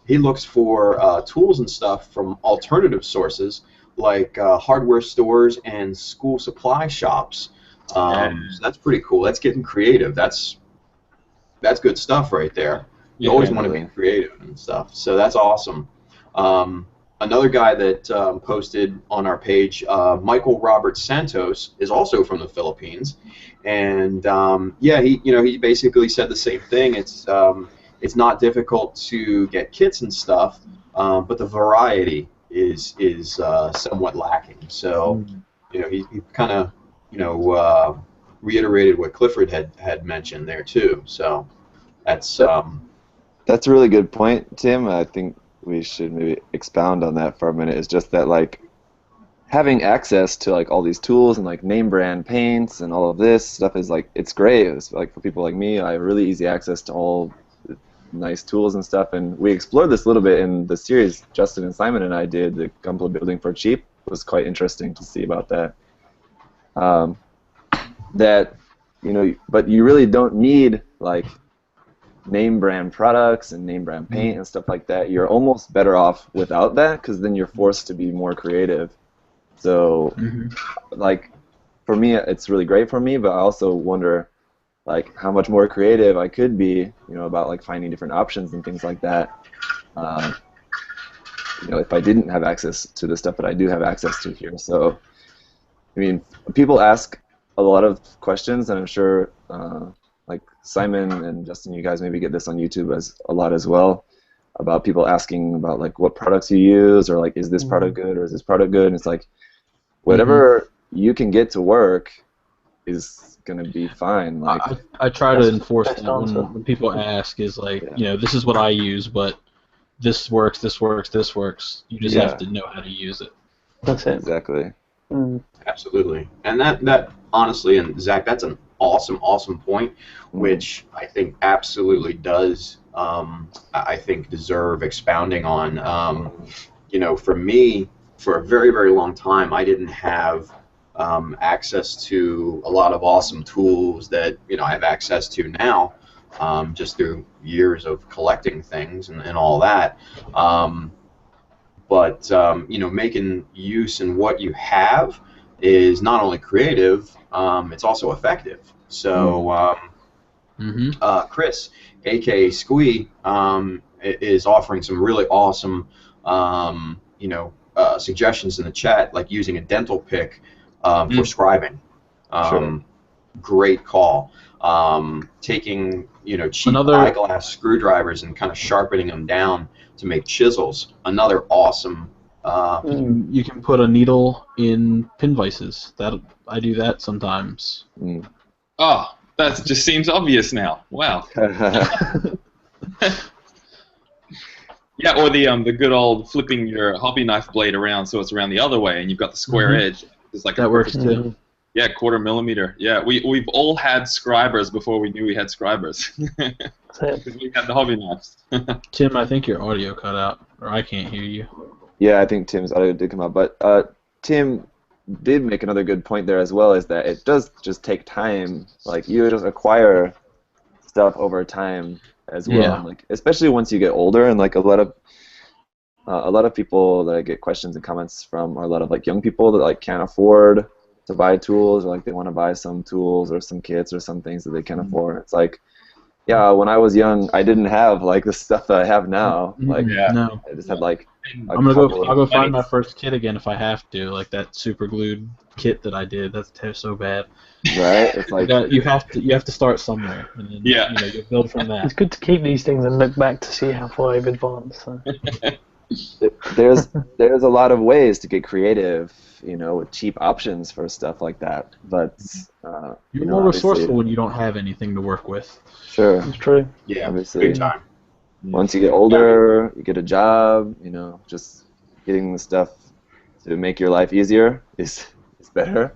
he looks for tools and stuff from alternative sources like hardware stores and school supply shops. So that's pretty cool. That's getting creative. That's good stuff right there. You always want to be creative and stuff. So that's awesome. Another guy that posted on our page, Michael Robert Santos, is also from the Philippines, and he basically said the same thing. It's not difficult to get kits and stuff, but the variety is somewhat lacking. So he kind of reiterated what Clifford had mentioned there too. So that's a really good point, Tim. I think we should maybe expound on that for a minute. It's just that like having access to like all these tools and like name brand paints and all of this stuff is like, it's great. It's like for people like me, I have really easy access to all nice tools and stuff, and we explored this a little bit in the series Justin and Simon and I did, the Gunpla Building for Cheap. It was quite interesting to see about that. But you really don't need like name brand products and name brand paint and stuff like that. You're almost better off without that, because then you're forced to be more creative. So like for me, it's really great for me, but I also wonder like how much more creative I could be, about like finding different options and things like that. If I didn't have access to the stuff that I do have access to here. So I mean, people ask a lot of questions, and I'm sure like Simon and Justin, you guys maybe get this on YouTube a lot as well, about people asking about like what products you use, or like is this product good or is this product good, and it's like whatever you can get to work is gonna be fine. Like I try to enforce that when people ask, is like, this is what I use, but this works, this works, this works. You just Yeah. have to know how to use it. That's it. Exactly. Absolutely. And that honestly, and Zach, that's an awesome point, which I think absolutely does, I think, deserve expounding on. You know, for me, for a very, very long time, I didn't have access to a lot of awesome tools that, you know, I have access to now, just through years of collecting things and all that. But you know, making use in what you have is not only creative, it's also effective. So Chris, aka Squee, is offering some really awesome you know, suggestions in the chat, like using a dental pick for scribing. Sure. Great call. Taking, you know, cheap eyeglass screwdrivers and kind of sharpening them down to make chisels. Another awesome. You can put a needle in pin vices. I do that sometimes. Oh, that just seems obvious now. Wow. Yeah, or the good old flipping your hobby knife blade around so it's around the other way and you've got the square edge. It's like that works too. Yeah, 1/4 millimeter. Yeah, we've all had scribers before we knew we had scribers. Because we had the hobby knives. Tim, I think your audio cut out, or I can't hear you. Yeah, I think Tim's audio did come out, but Tim did make another good point there as well, is that it does just take time. Like, you just acquire stuff over time as well. Yeah. Like, especially once you get older, and like a lot of people that I get questions and comments from are a lot of like young people that like can't afford to buy tools, or like they want to buy some tools or some kits or some things that they can't afford. It's like, yeah, when I was young, I didn't have like the stuff that I have now. Like, No. I just had like. I'll go find my first kit again if I have to, like that super glued kit that I did. That's so bad. Right? It's like you have to start somewhere, and then, you know, you build from that. It's good to keep these things and look back to see how far you've advanced. So. there's a lot of ways to get creative, you know, with cheap options for stuff like that. But you're more resourceful when you don't have anything to work with. Sure. It's true. Yeah, obviously. big time. Once you get older, you get a job, you know, just getting the stuff to make your life easier is better.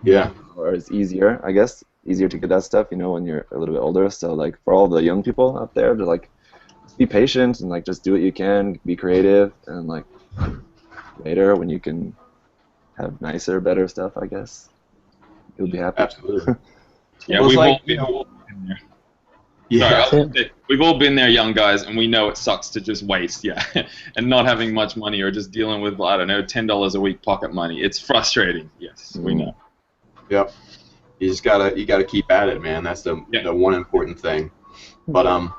Yeah. Or it's easier, I guess. Easier to get that stuff, you know, when you're a little bit older. So, like, for all the young people out there, to, like, be patient and, like, just do what you can, be creative, and, like, later when you can have nicer, better stuff, I guess, you'll be happy. Absolutely. Yeah, well, we've like, all been there. Yeah. Sorry, we've all been there, young guys, and we know it sucks to just waste, and not having much money or just dealing with, I don't know, $10 a week pocket money. It's frustrating. Yes, we know. Yep. You just gotta keep at it, man. That's the one important thing. But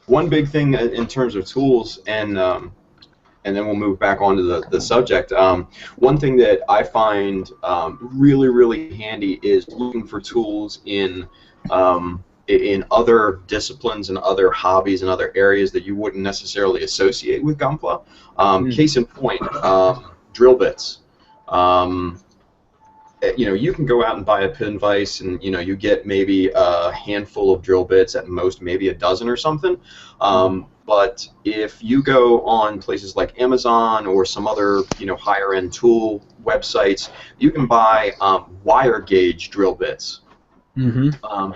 one big thing in terms of tools, and then we'll move back onto the subject. One thing that I find really handy is looking for tools in other disciplines and other hobbies and other areas that you wouldn't necessarily associate with Gunpla. Case in point, drill bits. You know, you can go out and buy a pin vise, and you know, you get maybe a handful of drill bits, at most maybe a dozen or something. But if you go on places like Amazon or some other, you know, higher end tool websites, you can buy wire gauge drill bits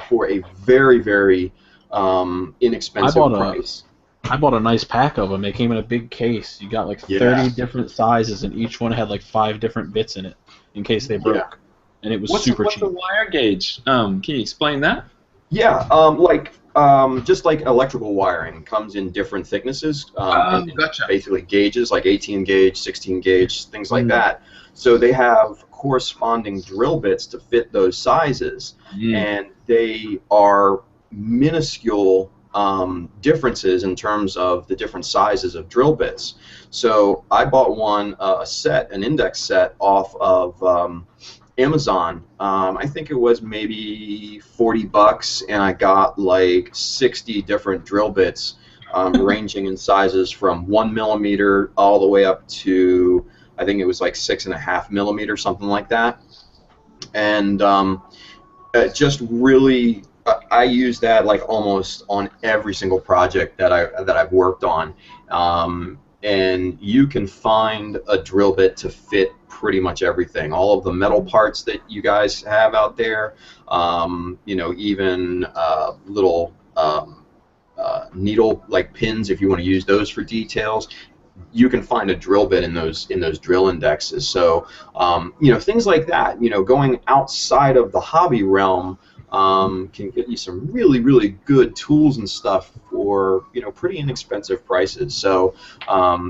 for a very inexpensive price. I bought a nice pack of them. They came in a big case. You got like 30 different sizes, and each one had like 5 different bits in it in case they broke. And it was super cheap. What's a wire gauge? Can you explain that? Yeah, just like electrical wiring comes in different thicknesses. Gotcha. Basically gauges, like 18 gauge, 16 gauge, things like that. So they have corresponding drill bits to fit those sizes, and they are minuscule differences in terms of the different sizes of drill bits. So I bought an index set off of Amazon. I think it was maybe $40, and I got like 60 different drill bits, ranging in sizes from 1 millimeter all the way up to, I think it was like 6.5 millimeters, something like that. And just really I use that like almost on every single project that I've worked on, and you can find a drill bit to fit pretty much everything. All of the metal parts that you guys have out there, you know, even little needle like pins if you want to use those for details. You can find a drill bit in those drill indexes. So you know, things like that. You know, going outside of the hobby realm can get you some really, really good tools and stuff for, you know, pretty inexpensive prices. So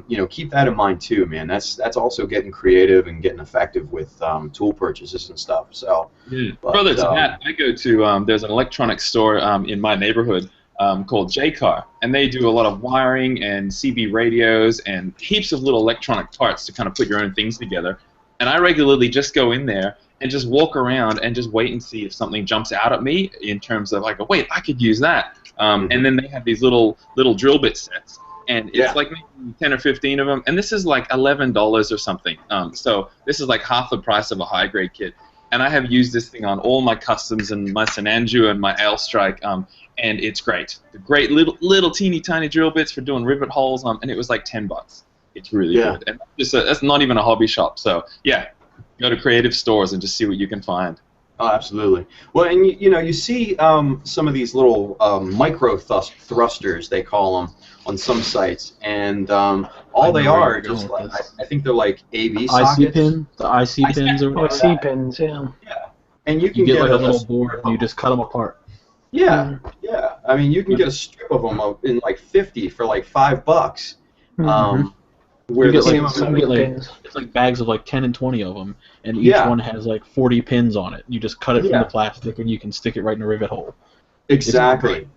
you know, keep that in mind too, man. That's also getting creative and getting effective with tool purchases and stuff. So yeah. Further to that, I go to there's an electronics store in my neighborhood called J-Car, and they do a lot of wiring and CB radios and heaps of little electronic parts to kind of put your own things together. And I regularly just go in there and just walk around and just wait and see if something jumps out at me in terms of like, wait, I could use that. And then they have these little drill bit sets, and it's like maybe 10 or 15 of them, and this is like $11 or something. So this is like half the price of a high grade kit. And I have used this thing on all my customs and my Sananju and my Ailstrike, and it's great. The great little teeny tiny drill bits for doing rivet holes, and it was like $10. It's really good, and that's not even a hobby shop. So yeah, go to creative stores and just see what you can find. Oh, absolutely. Well, and you know, you see some of these little micro thrusters, they call them, on some sites, and all they are just like, I think they're like AV sockets. IC pin, the IC pins or whatever. IC pins, yeah. Yeah, and you You get like a little board and you just cut them apart. Yeah, yeah. I mean, you can get a strip of them in like 50 for like $5. Where You get the it's like bags of like 10 and 20 of them, and each one has like 40 pins on it. You just cut it from the plastic and you can stick it right in a rivet hole. Exactly.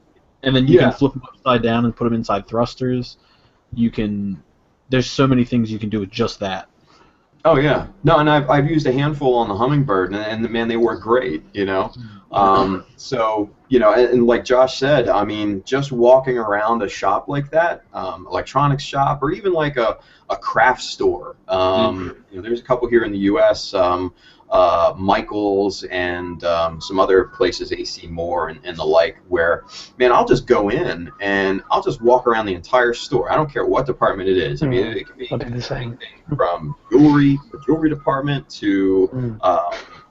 And then you can flip them upside down and put them inside thrusters. You can. There's so many things you can do with just that. Oh yeah. No, and I've used a handful on the Hummingbird, and man, they work great. You know. So you know, and like Josh said, I mean, just walking around a shop like that, electronics shop, or even like a craft store. You know, there's a couple here in the U.S. Michael's and some other places, AC Moore and the like, where, man, I'll just go in and I'll just walk around the entire store. I don't care what department it is. I mean, it can be anything from jewelry, the jewelry department, to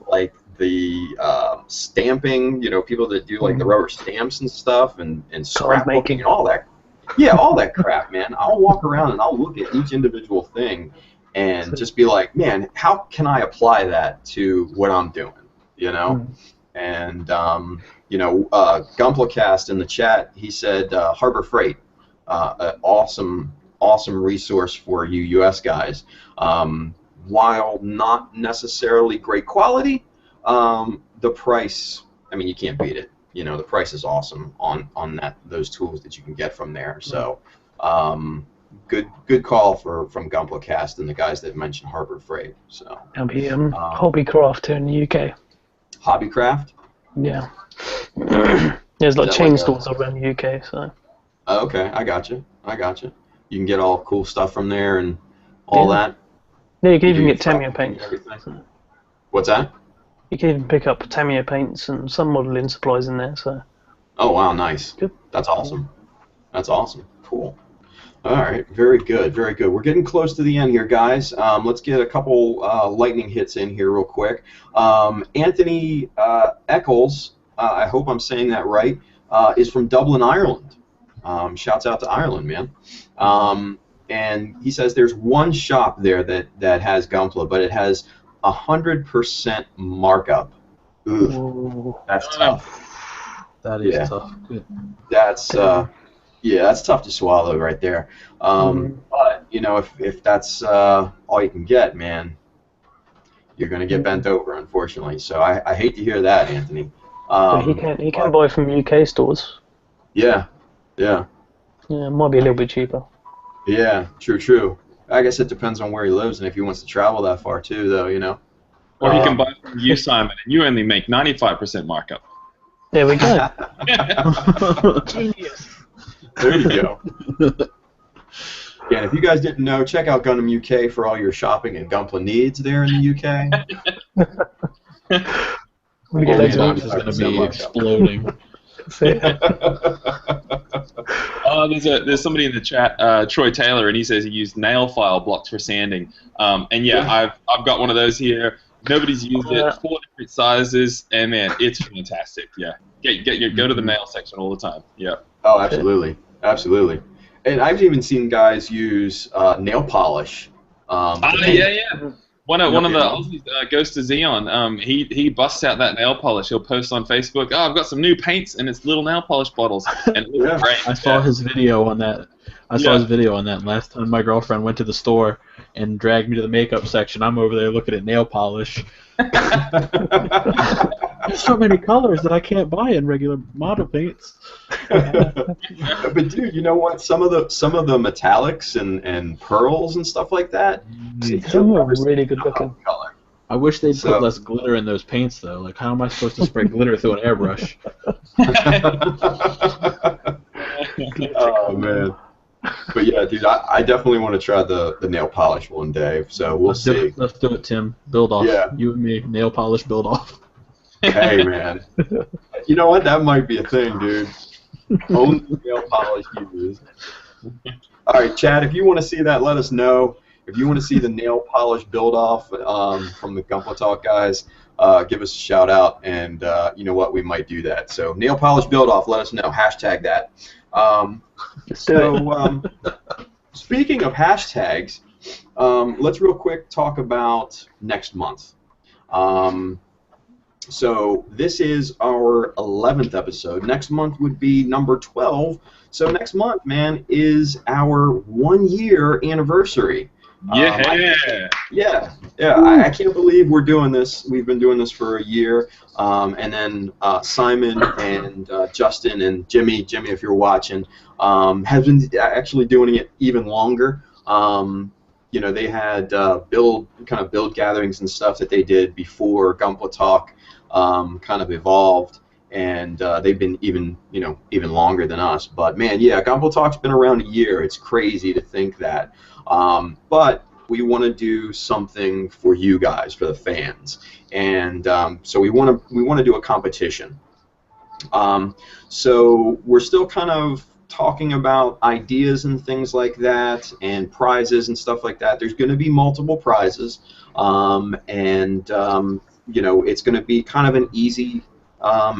like the stamping, you know, people that do like the rubber stamps and stuff, and scrapbooking and all that. Yeah, all that crap, man. I'll walk around and I'll look at each individual thing and just be like, man, how can I apply that to what I'm doing, you know? And, you know, Gunpla in the chat, he said Harbor Freight, an awesome resource for you U.S. guys. While not necessarily great quality, the price, I mean, you can't beat it. You know, the price is awesome on those tools that you can get from there. So, good call from Gunpla and the guys that mentioned Harbor Freight. So there'll be Hobbycraft here in the UK. Hobbycraft? Yeah. There's like chain stores around the UK. So. Okay, I got you. You can get all cool stuff from there and all that. Yeah, you can even get Tamiya paints. What's that? You can even pick up Tamiya paints and some modeling supplies in there. So. Oh wow, nice. Good. That's awesome. Cool. All right, very good. We're getting close to the end here, guys. Let's get a couple lightning hits in here real quick. Anthony Eccles, I hope I'm saying that right, is from Dublin, Ireland. Shouts out to Ireland, man. And he says there's one shop there that has Gunpla, but it has 100% markup. Ooh, that's tough. That is tough. Good. That's that's tough to swallow right there. But you know, if that's all you can get, man, you're gonna get bent over, unfortunately. So I hate to hear that, Anthony. He can buy from UK stores. Yeah. Yeah, it might be a little bit cheaper. Yeah, true. I guess it depends on where he lives and if he wants to travel that far too, though, you know. Or he can buy from you, Simon, and you only make 95% markup. There we go. Genius. There you go. Yeah, if you guys didn't know, check out Gundam UK for all your shopping and Gunpla needs there in the UK. This is going to be exploding. There's somebody in the chat, Troy Taylor, and he says he used nail file blocks for sanding. And yeah, I've got one of those here. Nobody's used it. 4 different sizes, and man, it's fantastic. Yeah, go to the nail section all the time. Yeah. Oh, absolutely, absolutely. And I've even seen guys use nail polish. Yeah. One of the Aussies goes to Xeon. He busts out that nail polish. He'll post on Facebook. Oh, I've got some new paints, and it's little nail polish bottles. And it looks great. I saw his video on that. Last time my girlfriend went to the store and dragged me to the makeup section. I'm over there looking at nail polish. There's so many colors that I can't buy in regular model paints. But dude, you know what? Some of the metallics and pearls and stuff like that. Some are really good looking. Color. I wish they'd put less glitter in those paints though. Like, how am I supposed to spray glitter through an airbrush? Oh man. But yeah, dude, I definitely want to try the nail polish one day. So we'll see. Let's do it, Tim. Build off. Yeah. You and me, nail polish build off. Hey man, you know what? That might be a thing, dude. Only nail polish users. All right, Chad, if you want to see that, let us know. If you want to see the nail polish build off from the Gunpla Talk guys, give us a shout out, and you know what? We might do that. So nail polish build off, let us know. Hashtag that. Speaking of hashtags, let's real quick talk about next month. So this is our 11th episode. Next month would be number 12. So next month, man, is our 1-year anniversary. Yeah. I can't believe we're doing this. We've been doing this for a year. And then Simon and Justin and Jimmy, if you're watching, have been actually doing it even longer. You know, they had build gatherings and stuff that they did before Gunpla Talk kind of evolved, and they've been even longer than us. But man, yeah, Gunpla Talk's been around a year. It's crazy to think that. But we want to do something for you guys, for the fans, and so we want to do a competition. So we're still kind of talking about ideas and things like that, and prizes and stuff like that. There's going to be multiple prizes, and you know, it's going to be kind of an easy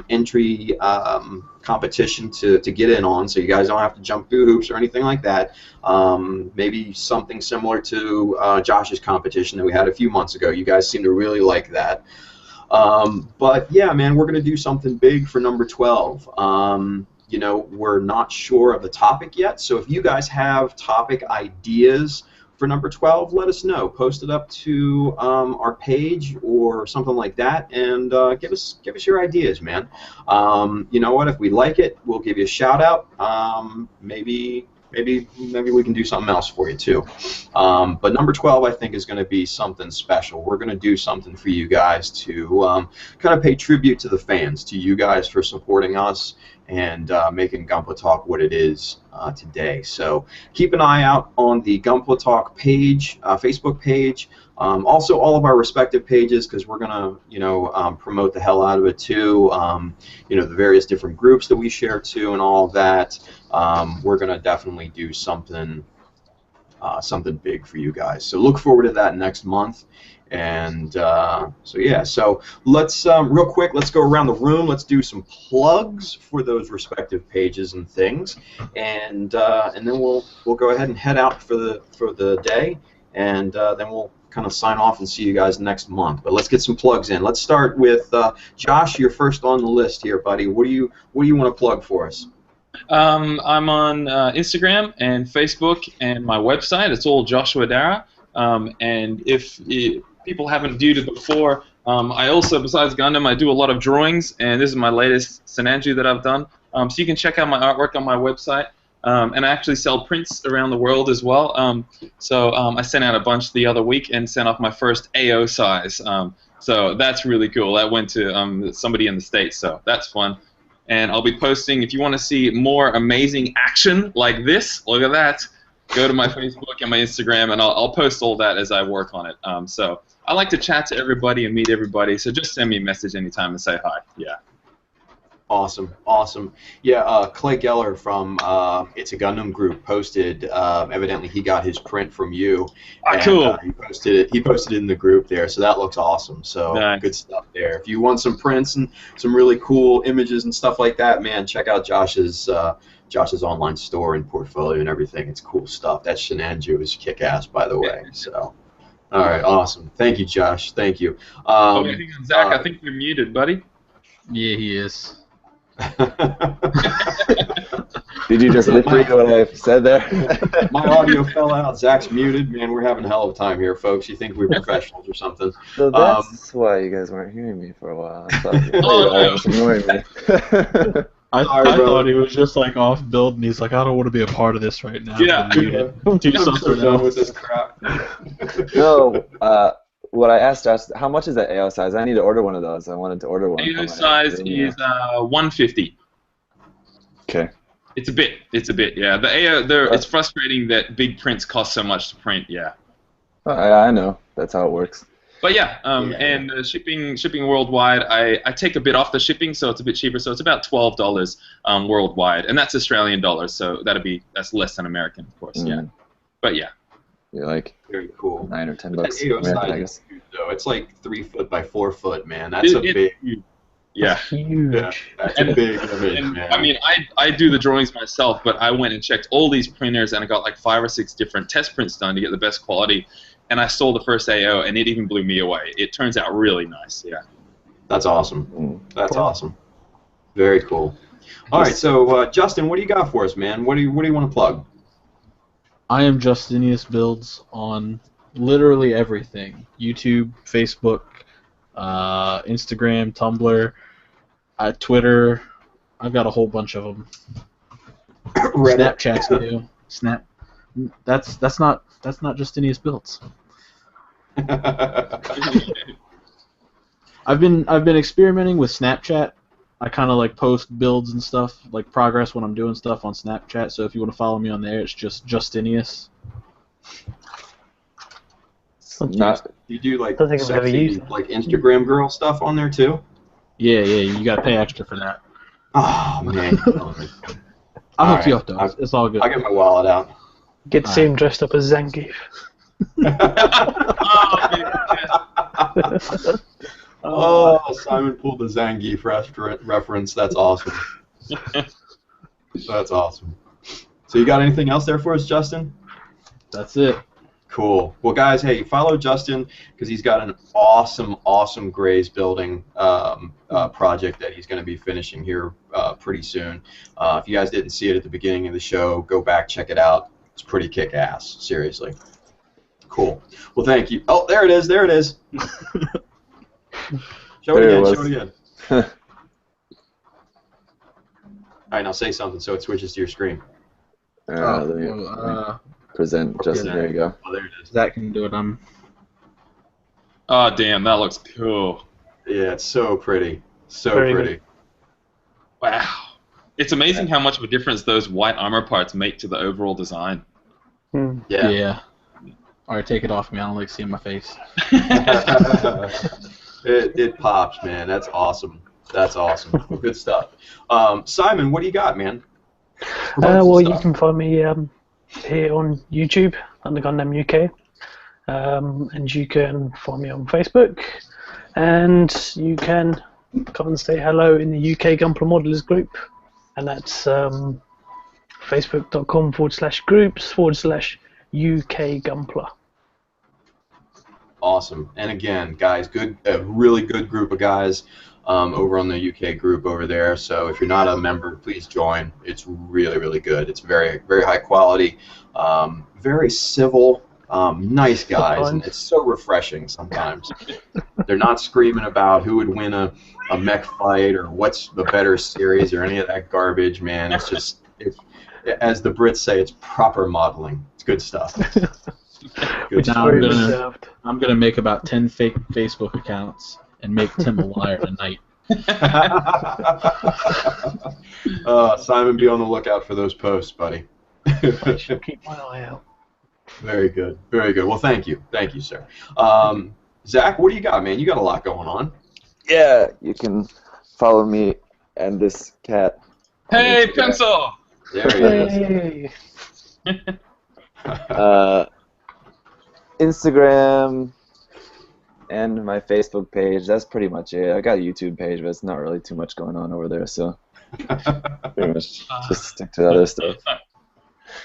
entry competition to get in on, so you guys don't have to jump through hoops or anything like that. Maybe something similar to Josh's competition that we had a few months ago. You guys seem to really like that. But yeah, man, we're going to do something big for number 12. You know, we're not sure of the topic yet, so if you guys have topic ideas for number 12, let us know. Post it up to our page or something like that, and give us your ideas, man. You know what? If we like it, we'll give you a shout out. Maybe we can do something else for you too. But number 12, I think, is going to be something special. We're going to do something for you guys to kind of pay tribute to the fans, to you guys for supporting us and making Gunpla Talk what it is today. So keep an eye out on the Gunpla Talk page, Facebook page. Also, all of our respective pages, because we're gonna, promote the hell out of it too. The various different groups that we share too, and all of that. We're gonna definitely do something big for you guys. So look forward to that next month. And so yeah, so let's real quick, let's go around the room. Let's do some plugs for those respective pages and things, and then we'll go ahead and head out for the day, and then we'll kind of sign off and see you guys next month. But let's get some plugs in. Let's start with Josh. You're first on the list here, buddy. What do you want to plug for us? I'm on Instagram and Facebook and my website. It's all Joshua Dara. And if people haven't viewed it before, I also, besides Gundam, I do a lot of drawings, and this is my latest Senanju that I've done. So you can check out my artwork on my website. And I actually sell prints around the world as well. I sent out a bunch the other week and sent off my first AO size. So that's really cool. That went to somebody in the States, so that's fun. And I'll be posting, if you want to see more amazing action like this, look at that, go to my Facebook and my Instagram, and I'll post all that as I work on it. So I like to chat to everybody and meet everybody, so just send me a message anytime and say hi. Yeah. Awesome, awesome. Yeah, Clay Geller from It's a Gundam Group posted. Evidently, he got his print from you, and Cool. he posted it. He posted it in the group there, so that looks awesome. So Nice. good stuff there. If you want some prints and some really cool images and stuff like that, man, check out Josh's online store and portfolio and everything. It's cool stuff. That Shenanju is kick-ass, by the way. So, all right, awesome. Thank you, Josh. Thank you. Oh, hang on, Zach. I think you're muted, buddy. Yeah, he is. Did you just lip read what I said there? My audio fell out. Zach's muted. Man, we're having a hell of a time here, folks. You think we're professionals or something? So that's why you guys weren't hearing me for a while. I thought you Oh, was ignoring me. I Sorry, bro. thought he was just like off build, and he's like, I don't want to be a part of this right now. Yeah. Do I'm so something done else. with this crap. No, what I asked Josh, how much is that AO size? I need to order one of those. I wanted to order one. AO size is 150. Okay. It's a bit, yeah. The AO, it's frustrating that big prints cost so much to print, yeah. I know. That's how it works. But yeah, and shipping worldwide, I take a bit off the shipping, so it's a bit cheaper. So it's about $12 worldwide, and that's Australian dollars, so that's less than American, of course, yeah. But yeah. You're like Very cool. $9 or $10 That AO American, I size guess. is huge, though. It's like 3 foot by 4 foot, man. That's a big. Yeah. Huge. Yeah, that's a big image, man. I mean, I do the drawings myself, but I went and checked all these printers, and I got like 5 or 6 different test prints done to get the best quality. And I saw the first AO, and it even blew me away. It turns out really nice, yeah. That's awesome. That's awesome. Very cool. All right, so Justin, what do you got for us, man? What do you want to plug? I am Justinius Builds on literally everything: YouTube, Facebook, Instagram, Tumblr, Twitter. I've got a whole bunch of them. Snapchat's new. That's not Justinius Builds. I've been experimenting with Snapchat. I kind of like post builds and stuff, like progress when I'm doing stuff on Snapchat. So if you want to follow me on there, it's just Justinius. You do like Don't think I've ever sexy, used it. like Instagram girl stuff on there too? Yeah, you gotta pay extra for that. Oh man. I'll hook you Alright, up though. It's all good. I get my wallet out. Get to see him dressed up as Zangief. Oh, Simon pulled the Zangief reference. That's awesome. That's awesome. So you got anything else there for us, Justin? That's it. Cool. Well, guys, hey, follow Justin because he's got an awesome Grays building project that he's going to be finishing here pretty soon. If you guys didn't see it at the beginning of the show, go back, check it out. It's pretty kick-ass, seriously. Cool. Well, thank you. Oh, there it is. There it is. Show it again. Show it again. All right, now say something so it switches to your screen. Let me present Justin. There you go. Oh, there it is. Zach can do it. Oh, damn, that looks cool. Yeah, it's so pretty. So Very pretty. good. Wow. It's amazing how much of a difference those white armor parts make to the overall design. Yeah. All right, take it off me. I don't like seeing my face. It pops, man. That's awesome. That's awesome. Good stuff. Simon, what do you got, man? Well, you can find me here on YouTube under Gundam UK, and you can find me on Facebook, and you can come and say hello in the UK Gunpla Modelers group, and that's facebook.com/groups/UK Gunpla. Awesome. And again, guys, a really good group of guys over on the UK group over there. So if you're not a member, please join. It's really good. It's very high quality, very civil, nice guys, and it's so refreshing sometimes. They're not screaming about who would win a mech fight or what's the better series or any of that garbage, man. It's just, as the Brits say, it's proper modeling. It's good stuff. Which is Now very reserved. I'm gonna make about 10 fake Facebook accounts and make Tim a liar tonight. Simon, be on the lookout for those posts, buddy. I should keep my eye out. Very good. Very good. Well, thank you. Thank you, sir. Zach, what do you got, man? You got a lot going on. Yeah, you can follow me and this cat. Hey, Pencil! There he is. Hey. Instagram and my Facebook page. That's pretty much it. I got a YouTube page, but it's not really too much going on over there, so pretty much just stick to the other stuff.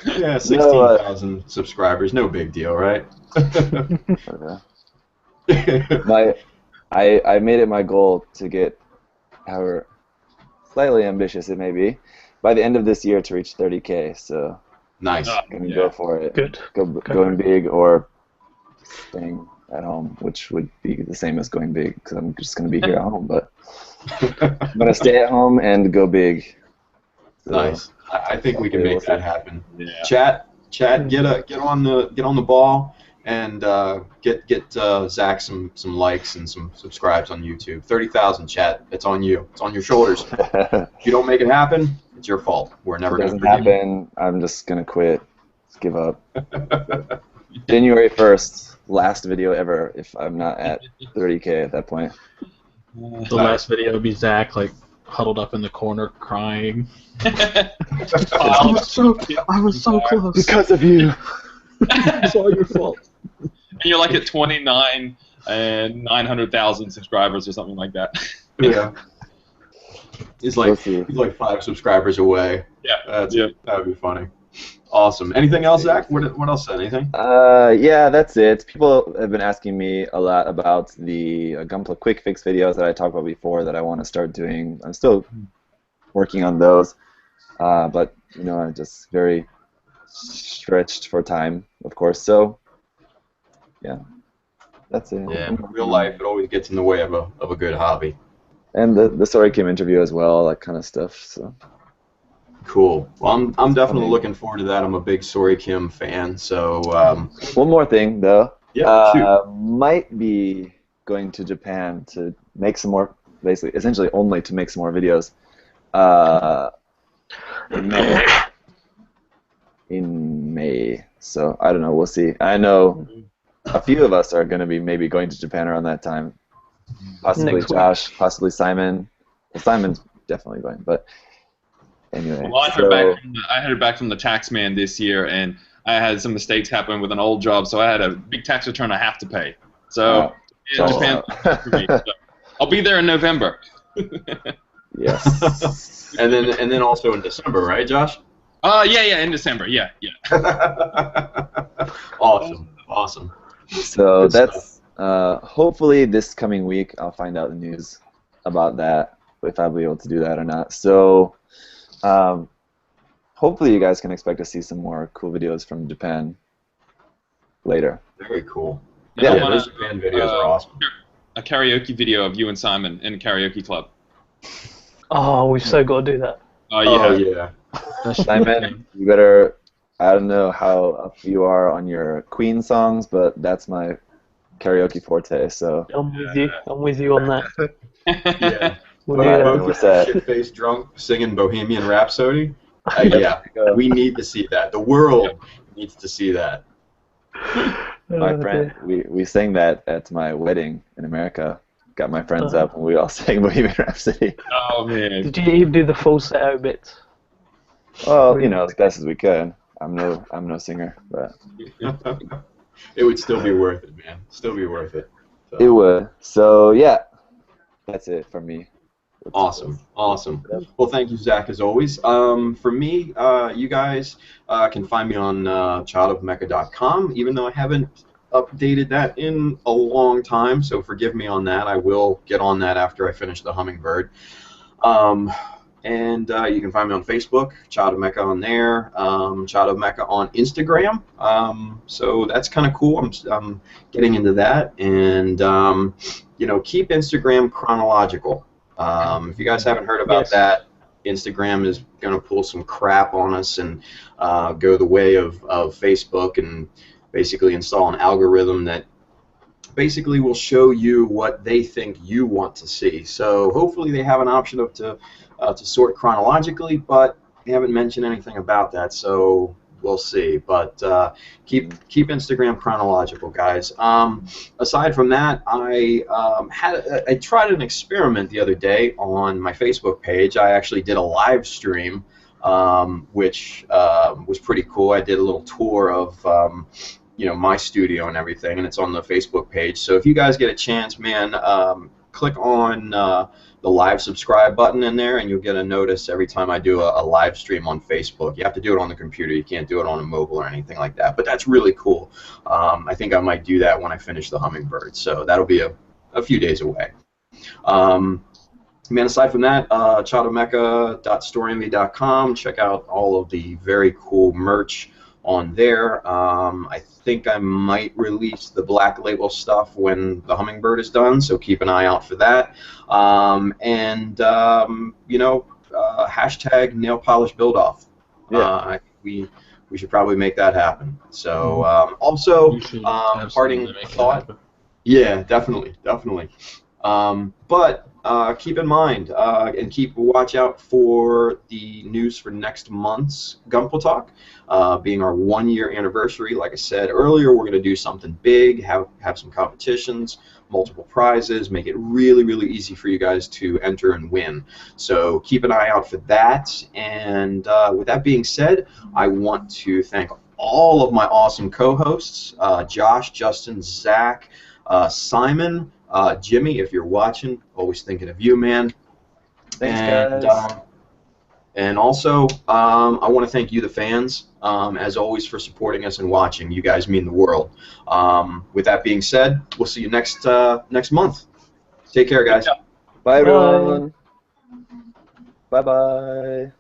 Yeah, 16,000 subscribers, no big deal, right? I made it my goal to get, however slightly ambitious it may be, by the end of this year to reach 30K. So Nice. I'm gonna go for it. Good. Going big or staying at home, which would be the same as going big because I'm just gonna be here at home. But I'm gonna stay at home and go big. So, Nice. I think we can make that happen. Yeah. Chat, get on the ball and get Zach some likes and some subscribes on YouTube. 30,000, chat. It's on you. It's on your shoulders. If you don't make it happen, it's your fault. We're never going to forgive you. happen. I'm just gonna quit. Just give up. January 1st, last video ever. If I'm not at 30K at that point. The last video would be Zach like huddled up in the corner crying. I was so close. Because of you. It's all your fault. And you're like at 29 and 900,000 subscribers or something like that. Yeah. He's like 5 subscribers away. Yeah. That would be funny. Awesome. Anything else, Zach? What else? Anything? Yeah, that's it. People have been asking me a lot about the Gunpla quick fix videos that I talked about before that I want to start doing. I'm still working on those, but I'm just very stretched for time, of course. So, yeah, that's it. Yeah, in real life, it always gets in the way of a good hobby. And the Sorry Kim interview as well, that kind of stuff. So. Cool. Well, I'm definitely looking forward to that. I'm a big Sorry Kim fan. So. One more thing, though. Yeah. Shoot. Might be going to Japan to make some more, basically, essentially only to make some more videos. In May. So I don't know. We'll see. I know a few of us are going to be maybe going to Japan around that time. Possibly Josh. Possibly Simon. Well, Simon's definitely going, but. Anyway, well, I heard back from the tax man this year, and I had some mistakes happen with an old job, so I had a big tax return I have to pay. So, Japan, for me. So I'll be there in November. Yes. and then also in December, right, Josh? Yeah, in December. Yeah. Awesome. So Good that's hopefully this coming week I'll find out the news about that, if I'll be able to do that or not. So. Hopefully you guys can expect to see some more cool videos from Japan later. Very cool. Yeah, those Japan videos are awesome. A karaoke video of you and Simon in a karaoke club. Oh, we've so got to do that. Oh, yeah. Simon, you better, I don't know how up you are on your Queen songs, but that's my karaoke forte, so. I'm with you on that. Yeah. We're set. Shit-faced drunk singing Bohemian Rhapsody. Yeah, we need to see that. The world needs to see that. My friend, we sang that at my wedding in America. Got my friends up and we all sang Bohemian Rhapsody. Oh man! Did you even do the falsetto bits? Well, as best as we could. I'm no singer, but it would still be worth it, man. Still be worth it. So. It would. So yeah, that's it from me. Awesome. Well, thank you, Zach, as always. For me, you guys can find me on childofmecha.com, even though I haven't updated that in a long time, so forgive me on that. I will get on that after I finish the Hummingbird. And you can find me on Facebook, Child of Mecha on there, Child of Mecha on Instagram. So that's kind of cool. I'm getting into that, and keep Instagram chronological. If you guys haven't heard about that, Instagram is going to pull some crap on us and go the way of Facebook and basically install an algorithm that basically will show you what they think you want to see. So hopefully they have an option to sort chronologically, but they haven't mentioned anything about that. So we'll see. But keep Instagram chronological, guys. Aside from that, I tried an experiment the other day on my Facebook page. I actually did a live stream, which was pretty cool. I did a little tour of my studio and everything, and it's on the Facebook page. So if you guys get a chance, man, click on the live subscribe button in there, and you'll get a notice every time I do a live stream on Facebook. You have to do it on the computer. You can't do it on a mobile or anything like that. But that's really cool. I think I might do that when I finish the Hummingbird. So that'll be a few days away. Man, aside from that, chadamecha.storyenvy.com. Check out all of the very cool merch on there. I think I might release the Black Label stuff when the Hummingbird is done, so keep an eye out for that. Hashtag nail polish build off. Yeah. I think we should probably make that happen. So also, parting thought. Yeah, definitely. But keep in mind and keep watch out for the news for next month's Gunpla Talk, being our 1-year anniversary. Like I said earlier, we're going to do something big, have some competitions, multiple prizes, make it really, really easy for you guys to enter and win. So keep an eye out for that. And with that being said, I want to thank all of my awesome co-hosts, Josh, Justin, Zach, Simon, Jimmy, if you're watching, always thinking of you, man. Thanks, guys. And also, I want to thank you, the fans, as always, for supporting us and watching. You guys mean the world. With that being said, we'll see you next month. Take care, guys. Bye, everyone. Bye-bye.